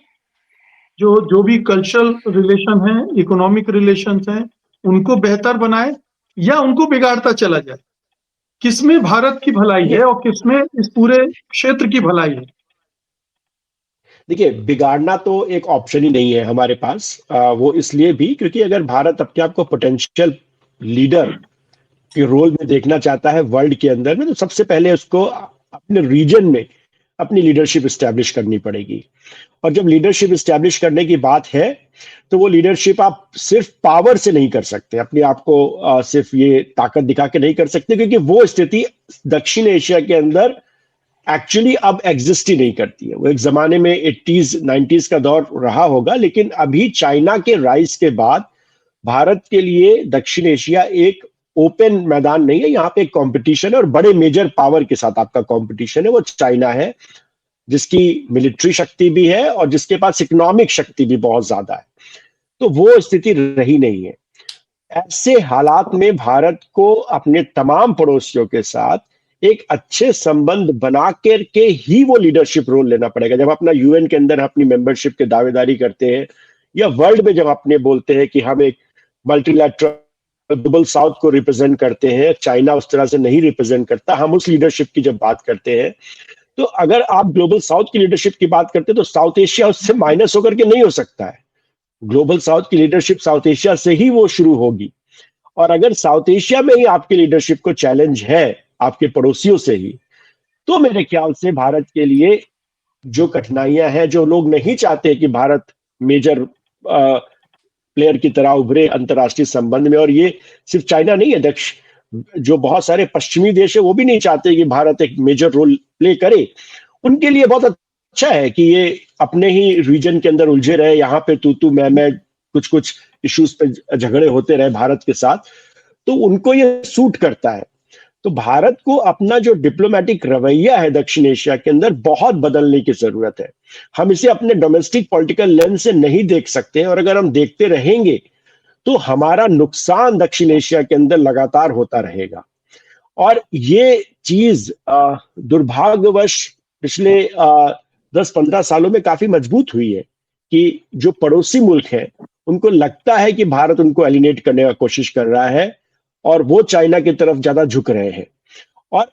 जो जो भी कल्चरल रिलेशन है, इकोनॉमिक रिलेशंस हैं, उनको बेहतर बनाए, या उनको बिगाड़ता चला जाए? किसमें भारत की भलाई है देखिए और किसमें इस पूरे क्षेत्र की भलाई है? देखिए बिगाड़ना तो एक ऑप्शन ही नहीं है हमारे पास। वो इसलिए भी क्योंकि अगर भारत अपने आप को पोटेंशियल लीडर के रोल में देखना चाहता है वर्ल्ड के अंदर में, तो सबसे पहले उसको अपने रीजन में अपनी लीडरशिप स्टैब्लिश करनी पड़ेगी। और जब लीडरशिप स्टैब्लिश करने की बात है, तो वो लीडरशिप आप सिर्फ पावर से नहीं कर सकते, अपने आप को सिर्फ ये ताकत दिखा के नहीं कर सकते, क्योंकि वो स्थिति दक्षिण एशिया के अंदर एक्चुअली अब एग्जिस्ट ही नहीं करती है। वो एक जमाने में 80s 90s का दौर रहा होगा, लेकिन अभी चाइना के राइज के बाद भारत के लिए दक्षिण एशिया एक ओपन मैदान नहीं है। यहाँ पे एक कंपटीशन है, और बड़े मेजर पावर के साथ आपका कंपटीशन है, वो चाइना है, जिसकी मिलिट्री शक्ति भी है और जिसके पास इकोनॉमिक शक्ति भी बहुत ज्यादा है। तो वो स्थिति रही नहीं है। ऐसे हालात में भारत को अपने तमाम पड़ोसियों के साथ एक अच्छे संबंध बना करके ही वो लीडरशिप रोल लेना पड़ेगा। जब अपना यूएन के अंदर अपनी मेंबरशिप की दावेदारी करते हैं, या वर्ल्ड में जब अपने बोलते हैं कि हम एक मल्टीलैटरल ग्लोबल साउथ को रिप्रेजेंट करते हैं, चाइना उस तरह से नहीं रिप्रेजेंट करता, हम उस लीडरशिप की जब बात करते हैं, तो अगर आप ग्लोबल साउथ की लीडरशिप की बात करते हैं तो साउथ एशिया उससे माइनस होकर के नहीं हो सकता है। ग्लोबल साउथ की लीडरशिप साउथ एशिया से ही वो शुरू होगी। और अगर साउथ एशिया में ही आपकी लीडरशिप को चैलेंज है आपके पड़ोसियों से ही, तो मेरे ख्याल से भारत के लिए जो कठिनाइयां हैं, जो लोग नहीं चाहते कि भारत मेजर प्लेयर की तरह उभरे अंतर्राष्ट्रीय संबंध में, और ये सिर्फ चाइना नहीं है, जो बहुत सारे पश्चिमी देश है वो भी नहीं चाहते कि भारत एक मेजर रोल प्ले करे। उनके लिए बहुत अच्छा है कि ये अपने ही रीजन के अंदर उलझे रहे, यहाँ पे तू मैं कुछ कुछ इश्यूज पे झगड़े होते रहे भारत के साथ, तो उनको ये सूट करता है। तो भारत को अपना जो डिप्लोमेटिक रवैया है दक्षिण एशिया के अंदर बहुत बदलने की जरूरत है। हम इसे अपने डोमेस्टिक पॉलिटिकल लेंस से नहीं देख सकते, और अगर हम देखते रहेंगे तो हमारा नुकसान दक्षिण एशिया के अंदर लगातार होता रहेगा। और ये चीज दुर्भाग्यवश पिछले 10-15 सालों में काफी मजबूत हुई है कि जो पड़ोसी मुल्क हैं उनको लगता है कि भारत उनको एलिनेट करने का कोशिश कर रहा है, और वो चाइना की तरफ ज्यादा झुक रहे हैं। और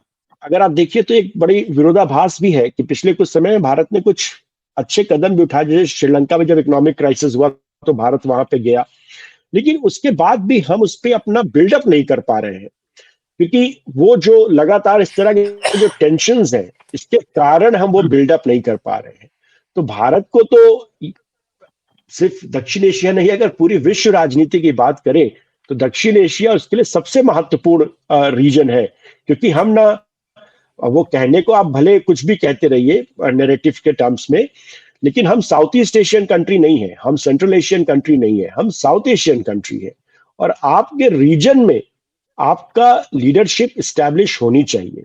अगर आप देखिए तो एक बड़ी विरोधाभास भी है कि पिछले कुछ समय में भारत ने कुछ अच्छे कदम भी उठाए, जैसे श्रीलंका में जब इकोनॉमिक क्राइसिस हुआ तो भारत वहां पे गया, लेकिन उसके बाद भी हम उस पर अपना बिल्डअप नहीं कर पा रहे हैं, क्योंकि वो जो लगातार इस तरह के जो टेंशंस हैं, इसके कारण हम वो बिल्डअप नहीं कर पा रहे हैं। तो भारत को तो सिर्फ दक्षिण एशिया नहीं, अगर पूरी विश्व राजनीति की बात करें तो दक्षिण एशिया उसके लिए सबसे महत्वपूर्ण रीजन है। क्योंकि हम ना, वो कहने को आप भले कुछ भी कहते रहिए नैरेटिव के टर्म्स में, लेकिन हम साउथ ईस्ट एशियन कंट्री नहीं है, हम सेंट्रल एशियन कंट्री नहीं है, हम साउथ एशियन कंट्री है। और आपके रीजन में आपका लीडरशिप स्टैब्लिश होनी चाहिए,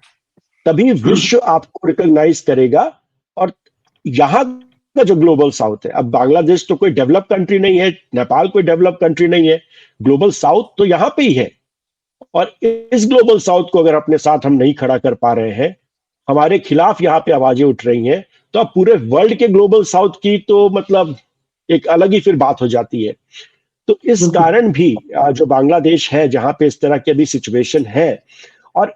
तभी विश्व आपको रिकॉग्नाइज करेगा। और यहाँ का जो ग्लोबल साउथ है, अब बांग्लादेश तो कोई डेवलप कंट्री नहीं है, नेपाल कोई डेवलप कंट्री नहीं है, ग्लोबल साउथ तो यहाँ पे ही है। और इस ग्लोबल साउथ को अगर अपने साथ हम नहीं खड़ा कर पा रहे हैं, हमारे खिलाफ यहाँ पे आवाजें उठ रही हैं, तो अब पूरे वर्ल्ड के ग्लोबल साउथ की तो मतलब एक अलग ही फिर बात हो जाती है। तो इस बिल्कुल कारण भी जो बांग्लादेश है, जहां पे इस तरह की अभी सिचुएशन है, और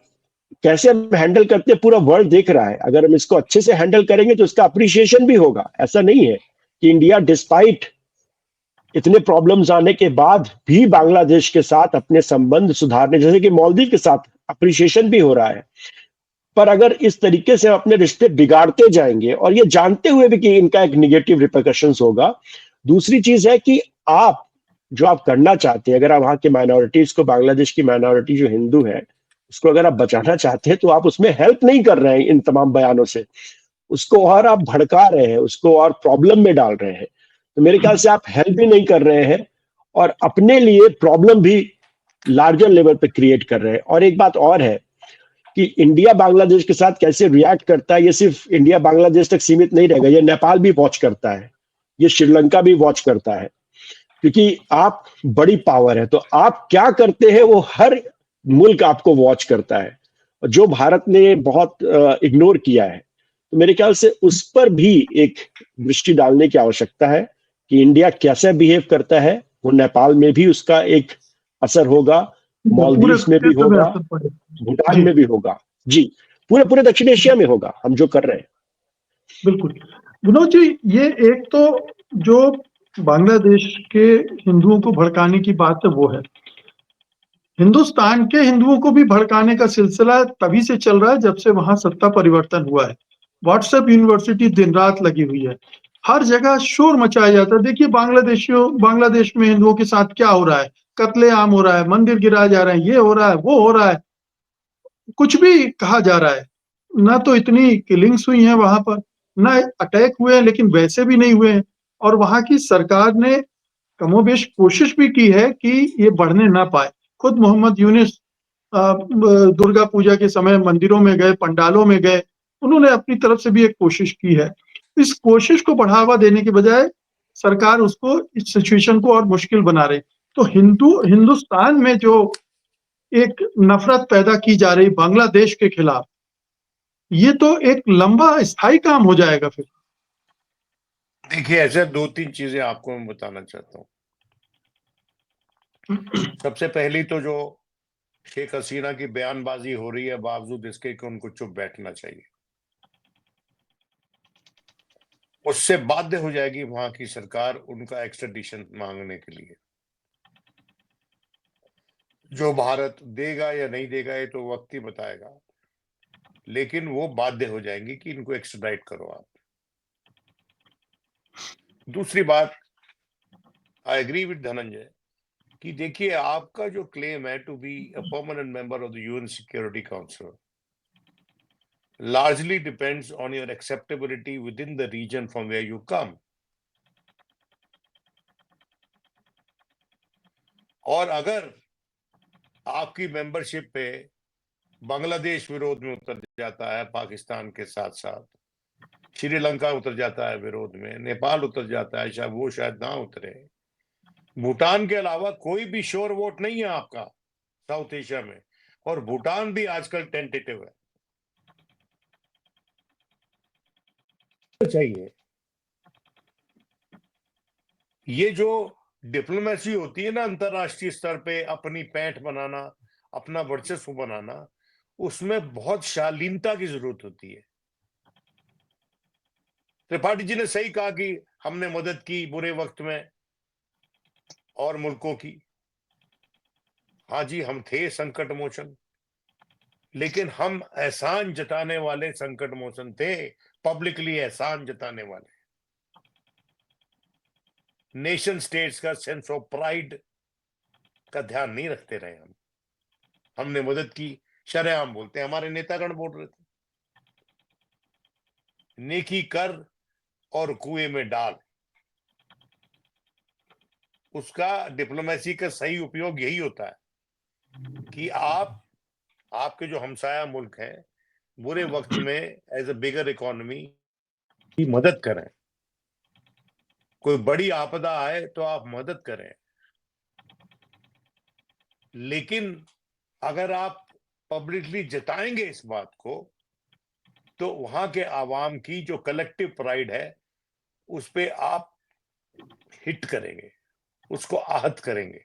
कैसे हम हैंडल करते हैं पूरा वर्ल्ड देख रहा है। अगर हम इसको अच्छे से हैंडल करेंगे तो इसका अप्रिशिएशन भी होगा। ऐसा नहीं है कि इंडिया डिस्पाइट इतने प्रॉब्लम्स आने के बाद भी बांग्लादेश के साथ अपने संबंध सुधारने, जैसे कि मालदीव के साथ अप्रिशिएशन भी हो रहा है। पर अगर इस तरीके से हम अपने रिश्ते बिगाड़ते जाएंगे, और ये जानते हुए भी कि इनका एक निगेटिव रिpercussions होगा। दूसरी चीज है कि आप जो आप करना चाहते हैं, अगर आप वहां के माइनॉरिटीज को, बांग्लादेश की माइनॉरिटी जो हिंदू है उसको अगर आप बचाना चाहते हैं, तो आप उसमें हेल्प नहीं कर रहे हैं इन तमाम बयानों से। उसको और आप भड़का रहे हैं, उसको और प्रॉब्लम में डाल रहे हैं। तो मेरे ख्याल से आप हेल्प भी नहीं कर रहे हैं, और अपने लिए प्रॉब्लम भी लार्जर लेवल पे क्रिएट कर रहे हैं। और एक बात और है कि इंडिया बांग्लादेश के साथ कैसे रिएक्ट करता है, ये सिर्फ इंडिया बांग्लादेश तक सीमित नहीं रहेगा, ये नेपाल भी वॉच करता है, ये श्रीलंका भी वॉच करता है। क्योंकि आप बड़ी पावर है, तो आप क्या करते हैं वो हर मुल्क आपको वॉच करता है, जो भारत ने बहुत इग्नोर किया है। तो मेरे ख्याल से उस पर भी एक दृष्टि डालने की आवश्यकता है कि इंडिया कैसे बिहेव करता है। वो नेपाल में भी उसका एक असर होगा, पूरे मालदीव्स में भी क्षेत्र में होगा, असर पड़ेगा। भूटान जी में भी होगा। जी, पूरे पूरे दक्षिण एशिया में होगा, हम जो कर रहे हैं। बिल्कुल। विनोद जी, ये एक तो जो बांग्लादेश के हिंदुओं को भड़काने की बात है वो है, हिंदुस्तान के हिंदुओं को भी भड़काने का सिलसिला तभी से चल रहा है जब से वहां सत्ता परिवर्तन हुआ है। व्हाट्सएप यूनिवर्सिटी दिन रात लगी हुई है, हर जगह शोर मचाया जाता है। देखिए बांग्लादेश में हिंदुओं के साथ क्या हो रहा है, कत्लेआम हो रहा है, मंदिर गिराए जा रहे हैं, ये हो रहा है, वो हो रहा है, कुछ भी कहा जा रहा है। ना तो इतनी किलिंग्स हुई हैं वहां पर, ना अटैक हुए हैं, लेकिन वैसे भी नहीं हुए हैं। और वहां की सरकार ने कमोबेश कोशिश भी की है कि ये बढ़ने ना पाए। खुद मोहम्मद यूनिस दुर्गा पूजा के समय मंदिरों में गए, पंडालों में गए, उन्होंने अपनी तरफ से भी एक कोशिश की है। इस कोशिश को बढ़ावा देने के बजाय सरकार उसको, इस सिचुएशन को और मुश्किल बना रही। तो हिंदुस्तान में जो एक नफरत पैदा की जा रही बांग्लादेश के खिलाफ, ये तो एक लंबा स्थायी काम हो जाएगा फिर। देखिए, ऐसे दो तीन चीजें आपको मैं बताना चाहता हूँ। सबसे पहली तो जो शेख हसीना की बयानबाजी हो रही है, बावजूद इसके कि उनको चुप बैठना चाहिए, उससे बाध्य हो जाएगी वहां की सरकार उनका एक्स्ट्रेडिशन मांगने के लिए। जो भारत देगा या नहीं देगा ये तो वक्त ही बताएगा, लेकिन वो बाध्य हो जाएंगे कि इनको एक्स्ट्राडाइट करो आप। दूसरी बात, आई एग्री विद धनंजय कि देखिए, आपका जो क्लेम है to be a permanent member of the UN security council largely depends on your acceptability within the region from where you come. और अगर आपकी मेंबरशिप पे बांग्लादेश विरोध में उतर जाता है, पाकिस्तान के साथ साथ श्रीलंका उतर जाता है विरोध में, नेपाल उतर जाता है, शायद वो शायद ना उतरे, भूटान के अलावा कोई भी श्योर वोट नहीं है आपका साउथ एशिया में, और भूटान भी आजकल टेंटेटिव है। चाहिए ये जो डिप्लोमेसी होती है ना अंतरराष्ट्रीय स्तर पे, अपनी पैठ बनाना, अपना वर्चस्व बनाना, उसमें बहुत शालीनता की जरूरत होती है। त्रिपाठी जी ने सही कहा कि हमने मदद की बुरे वक्त में और मुल्कों की। हाँ जी, हम थे संकट मोचन, लेकिन हम एहसान जताने वाले संकट मोचन थे, पब्लिकली एहसान जताने वाले। नेशन स्टेट्स का सेंस ऑफ प्राइड का ध्यान नहीं रखते रहे हम। हमने मदद की, शरेआम बोलते हैं, हमारे नेतागण बोल रहे थे, नेकी कर और कुएं में डाल। उसका डिप्लोमेसी का सही उपयोग यही होता है कि आपके जो हमसाया मुल्क हैं बुरे वक्त में एज अ बिगर इकोनॉमी की मदद करें। कोई बड़ी आपदा आए तो आप मदद करें, लेकिन अगर आप पब्लिकली जताएंगे इस बात को, तो वहां के आवाम की जो कलेक्टिव प्राइड है उस पे आप हिट करेंगे, उसको आहत करेंगे।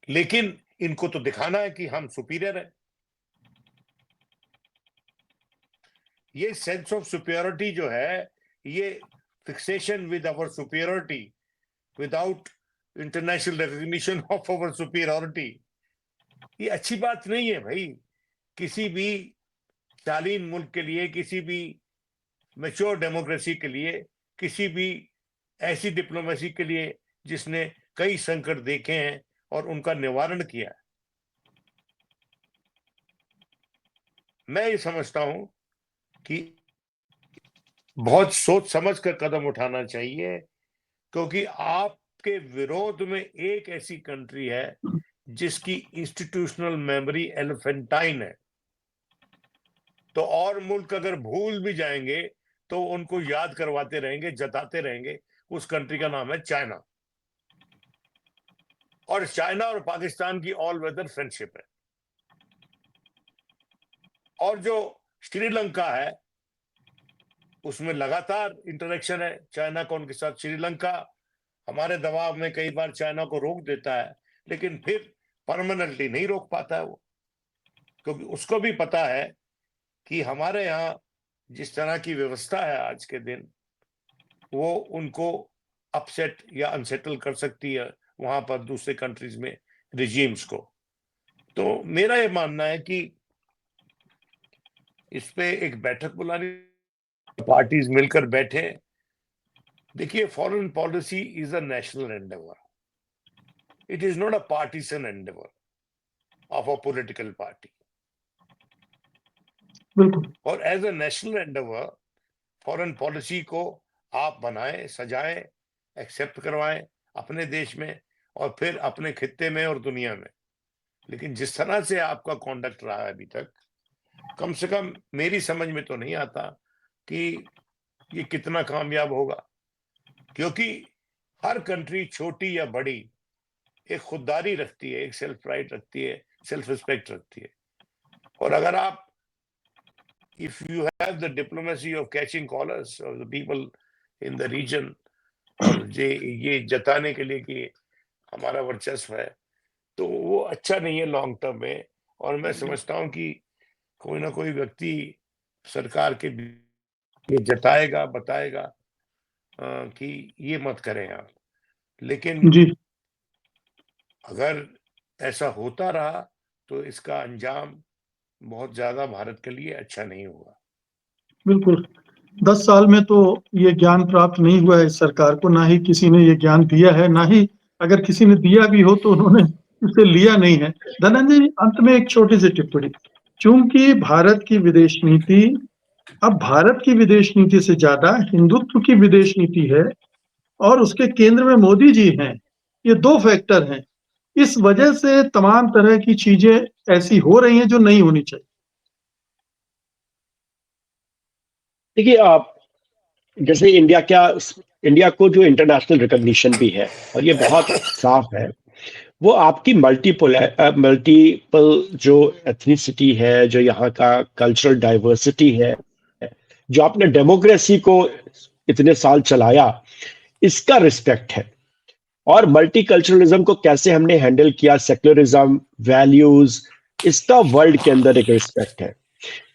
लेकिन इनको तो दिखाना है कि हम सुपीरियर हैं। ये सेंस ऑफ सुपीरियरिटी जो है, ये fixation with our superiority without international recognition of our superiority, ये अच्छी बात नहीं है भाई। किसी भी शालीन मुल्क के लिए, किसी भी मैच्योर डेमोक्रेसी के लिए, किसी भी ऐसी डिप्लोमेसी के लिए जिसने कई संकट देखे हैं और उनका निवारण किया है, मैं ये समझता हूं कि बहुत सोच समझ कर कदम उठाना चाहिए, क्योंकि आपके विरोध में एक ऐसी कंट्री है जिसकी इंस्टीट्यूशनल मेमोरी एलिफेंटाइन है। तो और मुल्क अगर भूल भी जाएंगे तो उनको याद करवाते रहेंगे, जताते रहेंगे। उस कंट्री का नाम है चाइना, और चाइना और पाकिस्तान की ऑल वेदर फ्रेंडशिप है। और जो श्रीलंका है, उसमें लगातार इंटरेक्शन है चाइना का उनके साथ। श्रीलंका हमारे दबाव में कई बार चाइना को रोक देता है, लेकिन फिर परमानेंटली नहीं रोक पाता है वो, क्योंकि उसको भी पता है कि हमारे यहाँ जिस तरह की व्यवस्था है आज के दिन, वो उनको अपसेट या अनसेटल कर सकती है वहां पर दूसरे कंट्रीज में रिजीम्स को। तो मेरा ये मानना है कि इस पे एक बैठक बुलानी, पार्टीज मिलकर बैठे। देखिए, foreign policy is a national endeavour, it is not a partisan endeavour of a political party. बिल्कुल। और as a national endeavour, foreign policy को आप बनाएं, सजाएं, एक्सेप्ट करवाएं अपने देश में और फिर अपने खित्ते में और दुनिया में। लेकिन जिस तरह से आपका कॉन्डक्ट रहा है अभी तक, कम से कम मेरी समझ में तो नहीं आता कि ये कितना कामयाब होगा, क्योंकि हर कंट्री, छोटी या बड़ी, एक खुददारी रखती है, एक सेल्फ प्राइड रखती है, सेल्फ रिस्पेक्ट रखती है। और अगर आप, if you have the diplomacy of catching collars of the people in the region, और ये जताने के लिए कि हमारा वर्चस्व है, तो वो अच्छा नहीं है लॉन्ग टर्म में। और मैं समझता हूं कि कोई ना कोई व्यक्ति सरकार के ये जताएगा, बताएगा कि ये मत करें आप। लेकिन जी, अगर ऐसा होता रहा तो इसका अंजाम बहुत ज्यादा भारत के लिए अच्छा नहीं होगा। बिल्कुल। 10 साल में तो ये ज्ञान प्राप्त नहीं हुआ है इस सरकार को, ना ही किसी ने ये ज्ञान दिया है, ना ही अगर किसी ने दिया भी हो तो उन्होंने उसे लिया नहीं है। धनंजय जी, अंत में एक छोटी-सी टिप्पणी। चूंकि भारत की विदेश नीति अब भारत की विदेश नीति से ज्यादा हिंदुत्व की विदेश नीति है और उसके केंद्र में मोदी जी हैं, ये 2 फैक्टर हैं। इस वजह से तमाम तरह की चीजें ऐसी हो रही हैं जो नहीं होनी चाहिए। देखिए, आप जैसे इंडिया को जो इंटरनेशनल रिकॉग्निशन भी है, और ये बहुत साफ है, वो आपकी मल्टीपल जो एथनिसिटी है, जो यहाँ का कल्चरल डाइवर्सिटी है, जो आपने डेमोक्रेसी को इतने साल चलाया, इसका रिस्पेक्ट है। और मल्टीकल्चरलिज्म को कैसे हमने हैंडल किया, सेक्युलरिज्म, वैल्यूज, इसका वर्ल्ड के अंदर एक रिस्पेक्ट है।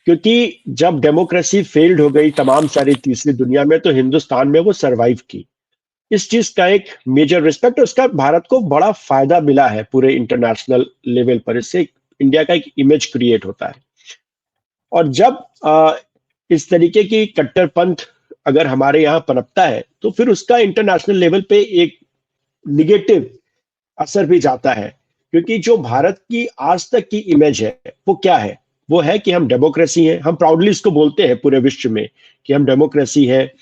क्योंकि जब डेमोक्रेसी फेल्ड हो गई तमाम सारी तीसरी दुनिया में, तो हिंदुस्तान में वो सरवाइव की। इस चीज का एक मेजर रिस्पेक्ट, उसका भारत को बड़ा फायदा मिला है पूरे इंटरनेशनल लेवल पर। इससे इंडिया का एक इमेज क्रिएट होता है। और जब इस तरीके की कट्टरपंथ अगर हमारे यहाँ पनपता है, तो फिर उसका इंटरनेशनल लेवल पे एक निगेटिव असर भी जाता है। क्योंकि जो भारत की आज तक की इमेज है, वो क्या है? वो है कि हम डेमोक्रेसी हैं। हम प्राउडली इसको बोलते हैं पूरे विश्व में कि हम डेमोक्रेसी है,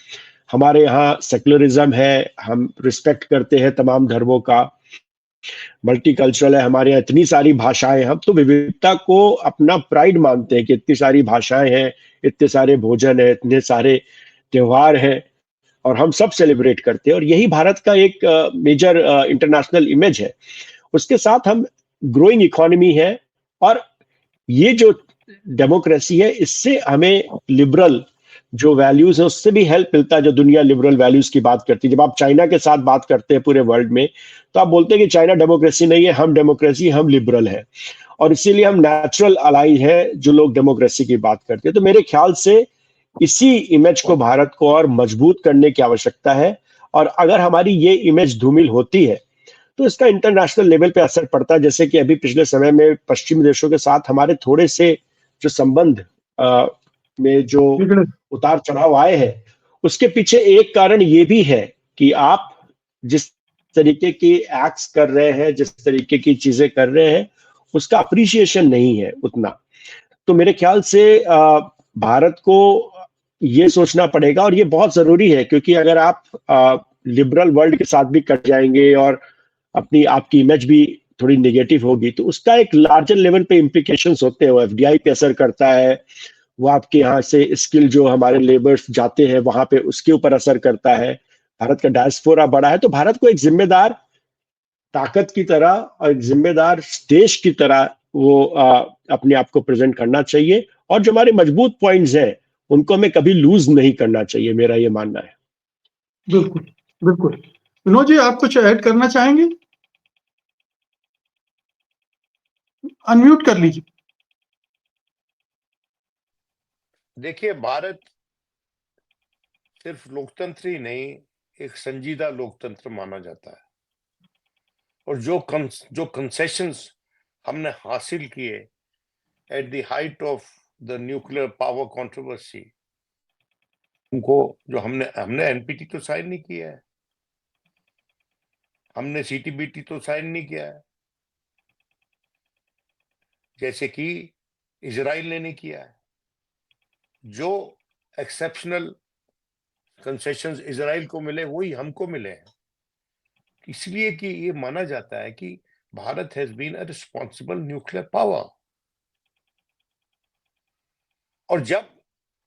हमारे यहाँ सेक्युलरिज्म है, हम रिस्पेक्ट करते हैं तमाम धर्मों का, मल्टीकल्चरल है, हमारे यहाँ इतनी सारी भाषाएं, हम तो विविधता को अपना प्राइड मानते हैं कि इतनी सारी भाषाएं हैं, इतने सारे भोजन है, इतने सारे त्योहार हैं, और हम सब सेलिब्रेट करते हैं। और यही भारत का एक मेजर इंटरनेशनल इमेज है। उसके साथ हम ग्रोइंग इकोनॉमी है, और ये जो डेमोक्रेसी है इससे हमें लिबरल जो वैल्यूज है उससे भी हेल्प मिलता है, जो दुनिया लिबरल वैल्यूज की बात करती है। जब आप चाइना के साथ बात करते हैं पूरे वर्ल्ड में, तो आप बोलते हैं कि चाइना डेमोक्रेसी नहीं है, हम डेमोक्रेसी, हम लिबरल है, और इसीलिए हम नेचुरल अलाई है जो लोग डेमोक्रेसी की बात करते हैं। तो मेरे ख्याल से इसी इमेज को भारत को और मजबूत करने की आवश्यकता है, और अगर हमारी ये इमेज धूमिल होती है तो इसका इंटरनेशनल लेवल पे असर पड़ता है। जैसे कि अभी पिछले समय में पश्चिमी देशों के साथ हमारे थोड़े से जो संबंध में जो बिगड़े। उतार चढ़ाव आए हैं, उसके पीछे एक कारण ये भी है कि आप जिस तरीके की एक्ट्स कर रहे हैं, जिस तरीके की चीजें कर रहे हैं, उसका अप्रिसिएशन नहीं है उतना। तो मेरे ख्याल से भारत को ये सोचना पड़ेगा, और ये बहुत जरूरी है, क्योंकि अगर आप लिबरल वर्ल्ड के साथ भी कट जाएंगे और अपनी आपकी इमेज भी थोड़ी नेगेटिव होगी, तो उसका एक लार्जर लेवल पे इम्प्लीकेशंस होते हैं। वो एफडीआई पे असर करता है, वो आपके यहाँ से स्किल जो हमारे लेबर्स जाते हैं वहां पे उसके ऊपर असर करता है। भारत का डायस्पोरा बड़ा है, तो भारत को एक जिम्मेदार ताकत की तरह और एक जिम्मेदार देश की तरह वो अपने आप को प्रेजेंट करना चाहिए, और जो हमारे मजबूत पॉइंट्स हैं उनको हमें कभी लूज नहीं करना चाहिए, मेरा ये मानना है। बिल्कुल, बिल्कुल। विनोद जी, आप कुछ ऐड करना चाहेंगे? अनम्यूट कर लीजिए। देखिए, भारत सिर्फ लोकतंत्र ही नहीं, एक संजीदा लोकतंत्र माना जाता है, और जो कंसेशंस हमने हासिल किए at the height of the nuclear power controversy, उनको जो हमने एनपीटी तो साइन नहीं किया है, हमने सीटीबीटी तो साइन नहीं किया है, जैसे कि इजराइल ने नहीं किया है। जो एक्सेप्शनल कंसेशंस इजराइल को मिले वही हमको मिले हैं, इसलिए कि ये माना जाता है कि Bharat has been a responsible nuclear power. और जब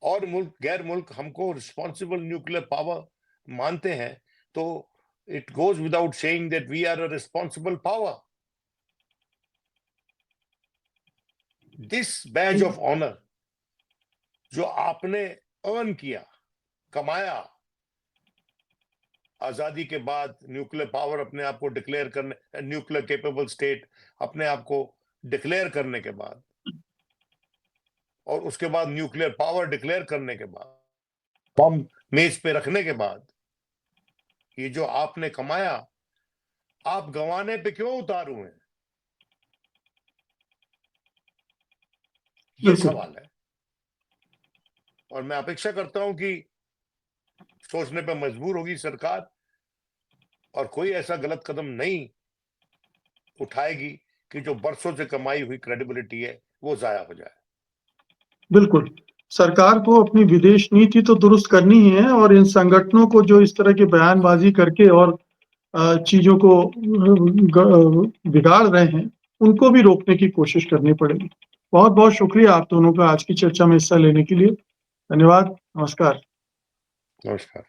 और मुल्क, गैर मुल्क हमको रिस्पॉन्सिबल न्यूक्लियर पावर मानते हैं, तो it goes without saying that we are a responsible power. This badge of honour जो आपने अर्न किया, कमाया, आजादी के बाद न्यूक्लियर पावर अपने आप को डिक्लेयर करने, न्यूक्लियर केपेबल स्टेट अपने आप को डिक्लेयर करने के बाद, और उसके बाद न्यूक्लियर पावर डिक्लेयर करने के बाद, बम मेज पे रखने के बाद, ये जो आपने कमाया, आप गंवाने पे क्यों उतारू हैं? ये सवाल है, और मैं अपेक्षा करता हूं कि सोचने पे मजबूर होगी सरकार, और कोई ऐसा गलत कदम नहीं उठाएगी कि जो बरसों से कमाई हुई क्रेडिबिलिटी है वो जाया हो जाए। बिल्कुल। सरकार को अपनी विदेश नीति तो दुरुस्त करनी ही है, और इन संगठनों को जो इस तरह की बयानबाजी करके और चीजों को बिगाड़ रहे हैं, उनको भी रोकने की कोशिश करनी पड़ेगी। बहुत-बहुत शुक्रिया आप दोनों का आज की चर्चा में हिस्सा लेने के लिए। धन्यवाद। नमस्कार। नमस्कार।